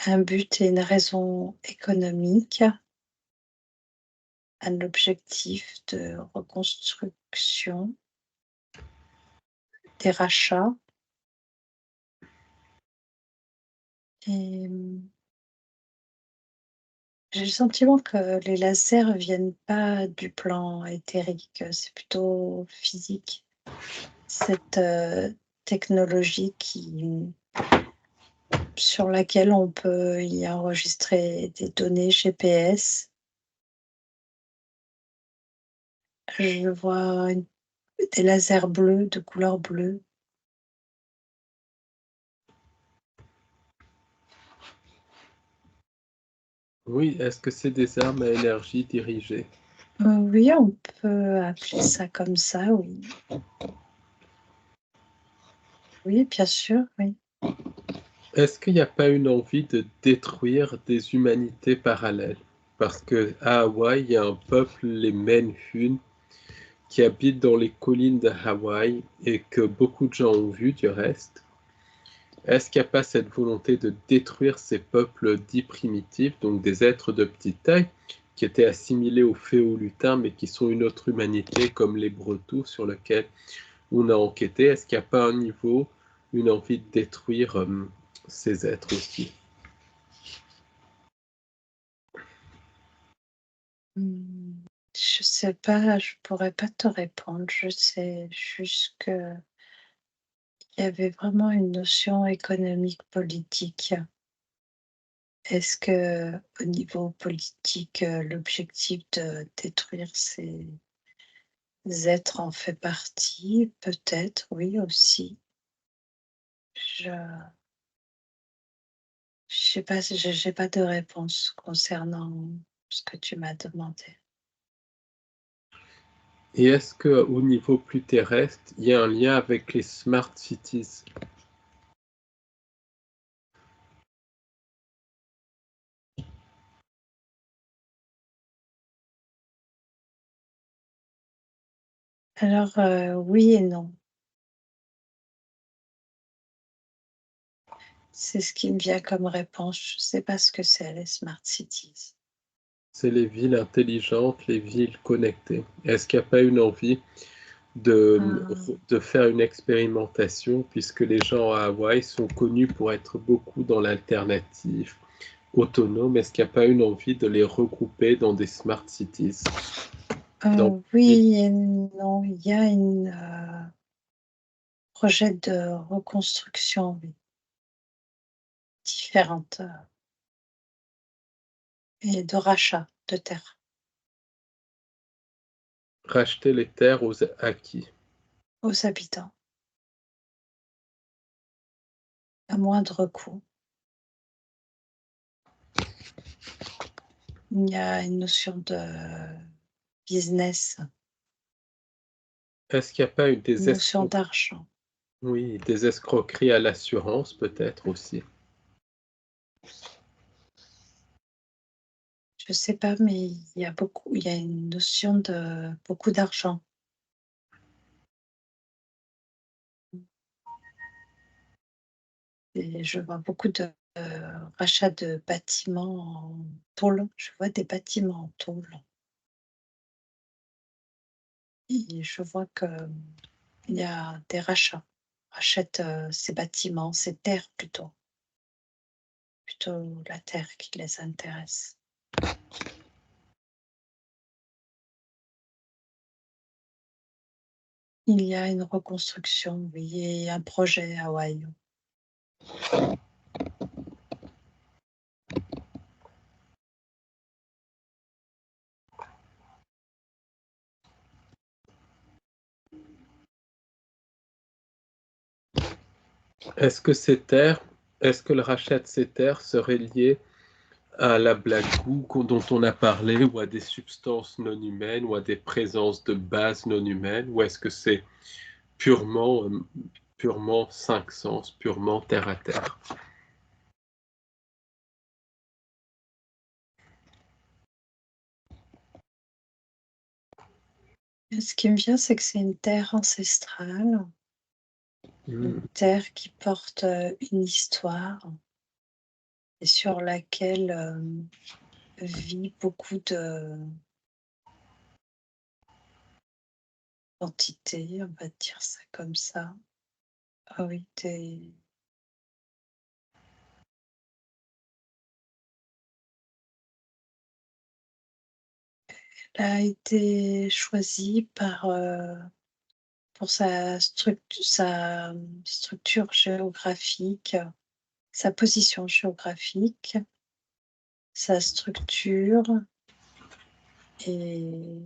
un but et une raison économique, un objectif de reconstruction, des rachats et j'ai le sentiment que les lasers viennent pas du plan éthérique, c'est plutôt physique. Cette, technologie sur laquelle on peut y enregistrer des données GPS. Je vois des lasers bleus, de couleur bleue. Oui, est-ce que c'est des armes à énergie dirigée? Oui, on peut appeler ça comme ça, oui. Oui, bien sûr, oui. Est-ce qu'il n'y a pas une envie de détruire des humanités parallèles? Parce qu'à Hawaï, il y a un peuple, les Menhune, qui habitent dans les collines de Hawaï et que beaucoup de gens ont vu du reste. Est-ce qu'il n'y a pas cette volonté de détruire ces peuples dits primitifs, donc des êtres de petite taille, qui étaient assimilés aux Féolutins, mais qui sont une autre humanité, comme les Bretons, sur lequel on a enquêté? Est-ce qu'il n'y a pas un niveau, une envie de détruire ces êtres aussi? Je sais pas, je pourrais pas te répondre. Je sais juste qu'il y avait vraiment une notion économique politique. Est-ce que au niveau politique, l'objectif de détruire ces êtres en fait partie? Peut-être, oui aussi. Je je sais pas, j'ai pas de réponse concernant ce que tu m'as demandé. Et est-ce qu'au niveau plus terrestre, il y a un lien avec les smart cities? Alors, oui et non. C'est ce qui me vient comme réponse. Je sais pas ce que c'est les smart cities. C'est les villes intelligentes, les villes connectées. Est-ce qu'il n'y a pas une envie de, Ah, de faire une expérimentation, puisque les gens à Hawaï sont connus pour être beaucoup dans l'alternative autonome? Est-ce qu'il n'y a pas une envie de les regrouper dans des smart cities? Dans oui et non. Il y a une, projet de reconstruction, oui, différente, et de rachat de terres racheter les terres aux acquis. aux habitants à moindre coût. Il y a une notion de business, Est-ce qu'il n'y a pas eu une notion d'argent. oui, des escroqueries à l'assurance peut-être aussi? Je sais pas, mais il y a une notion de beaucoup d'argent. Et je vois beaucoup de rachats de bâtiments en tôle. Je vois des bâtiments en tôle et je vois qu'il y a des rachats. Rachètent, ces bâtiments, ces terres plutôt la terre qui les intéresse. Il y a une reconstruction, oui, et un projet à Hawaï. Est-ce que le rachat de ces terres serait lié à la black goo dont on a parlé, ou à des substances non humaines, ou à des présences de base non humaines, ou est-ce que c'est purement cinq sens, purement terre à terre? Et ce qui me vient, c'est que c'est une terre ancestrale, une Hmm. terre qui porte, une histoire et sur laquelle, vit beaucoup d'entités, on va dire ça comme ça. Ah oui, des elle a été choisie pour sa structure géographique, sa position géographique, sa structure et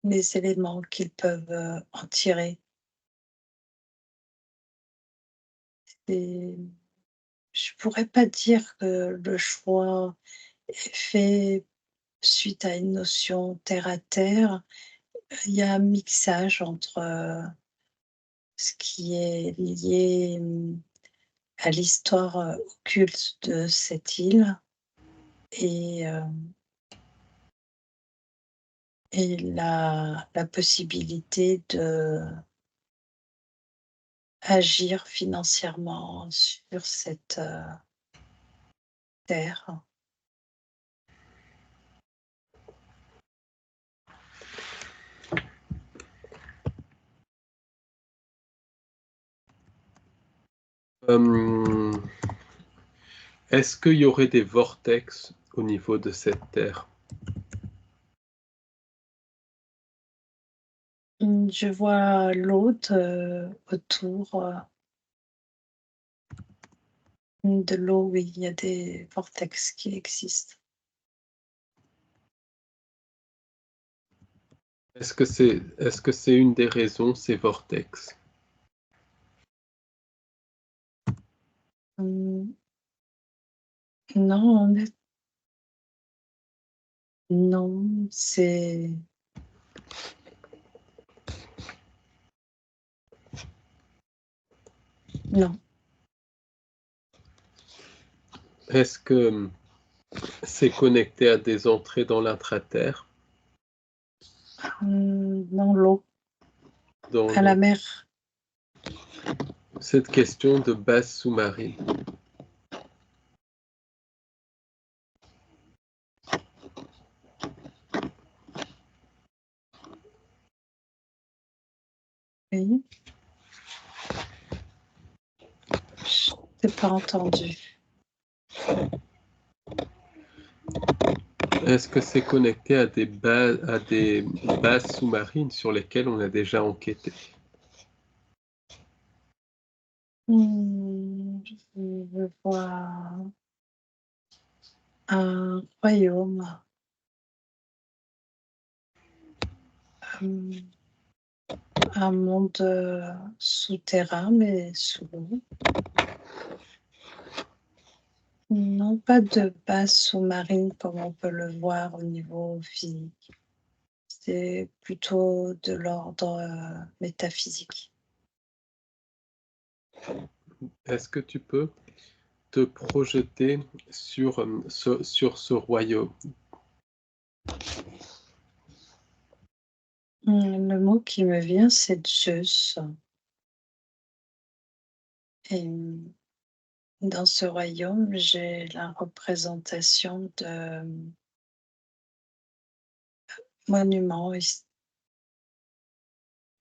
les éléments qu'ils peuvent, en tirer. Et je pourrais pas dire que le choix est fait suite à une notion terre à terre. Il y a un mixage entre, ce qui est lié, à l'histoire, occulte de cette île et la possibilité d'agir financièrement sur cette, terre. Euh, Est-ce qu'il y aurait des vortex au niveau de cette terre? Je vois l'eau autour, de l'eau, oui, il y a des vortex qui existent. Est-ce que c'est une des raisons, ces vortex? Mmh, non, non, non. Est-ce que c'est connecté à des entrées dans l'intraterre, Non, l'eau, dans à la l'eau? mer. Cette question de base sous-marine. Oui, je t'ai pas entendu. Est-ce que c'est connecté à des bases sous-marines sur lesquelles on a déjà enquêté? Je vois un royaume, hem, un monde, souterrain, mais sous l'eau. Non, pas de base sous-marine comme on peut le voir au niveau physique. C'est plutôt de l'ordre, métaphysique. Est-ce que tu peux te projeter sur ce royaume? Le mot qui me vient, c'est Zeus. Et dans ce royaume, j'ai la représentation de monuments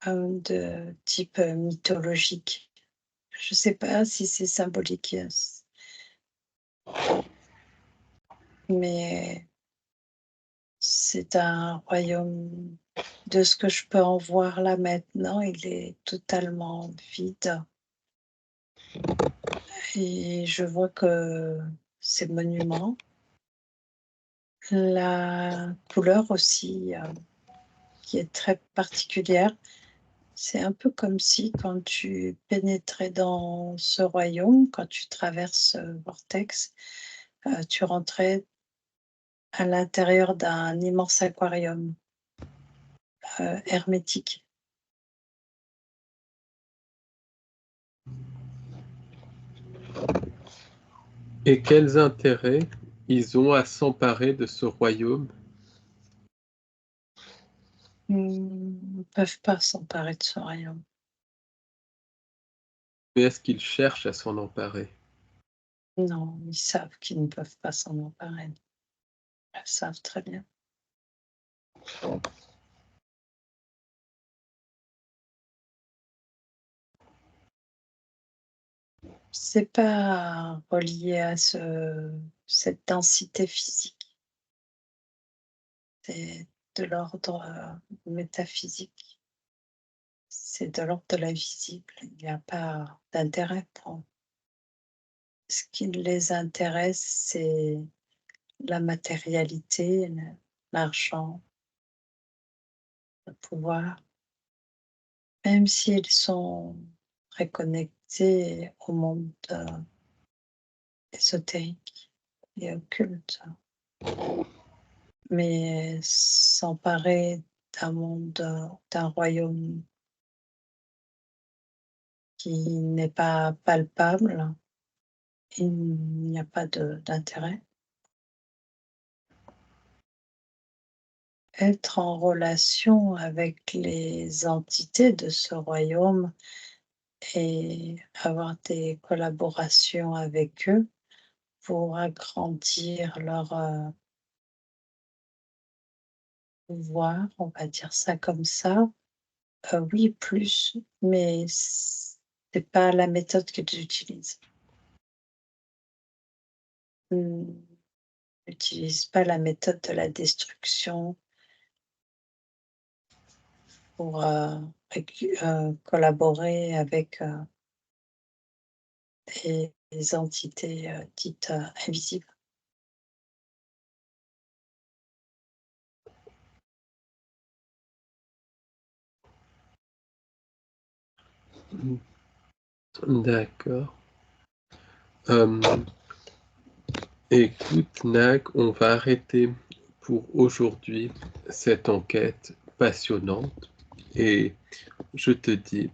de type mythologique. Je ne sais pas si c'est symbolique, mais c'est un royaume, de ce que je peux en voir là maintenant, il est totalement vide. Et je vois que ces monuments, la couleur aussi, qui est très particulière, c'est un peu comme si quand tu pénétrais dans ce royaume, quand tu traverses Vortex, tu rentrais à l'intérieur d'un immense aquarium hermétique. Et quels intérêts ils ont à s'emparer de ce royaume? Ils ne peuvent pas s'emparer de ce royaume. Mais est-ce qu'ils cherchent à s'en emparer? Non, ils savent qu'ils ne peuvent pas s'en emparer. Ils le savent très bien. C'est pas relié à cette densité physique. C'est de l'ordre métaphysique. C'est de l'ordre de la visible. Il n'y a pas d'intérêt pour eux. Ce qui les intéresse, c'est la matérialité, l'argent, le pouvoir. Même s'ils sont très connectés au monde ésotérique et occulte. Mais s'emparer d'un monde, d'un royaume qui n'est pas palpable, il n'y a pas d'intérêt. Être en relation avec les entités de ce royaume et avoir des collaborations avec eux pour agrandir leur pouvoir, on va dire ça comme ça. Oui, plus, mais c'est pas la méthode que j'utilise. J'utilise pas la méthode de la destruction pour, collaborer avec, des entités, dites, invisibles. D'accord. Écoute, Nag, on va arrêter pour aujourd'hui cette enquête passionnante et je te dis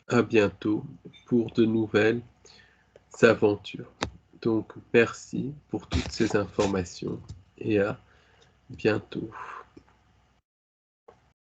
à bientôt pour de nouvelles aventures. Donc, merci pour toutes ces informations et à bientôt.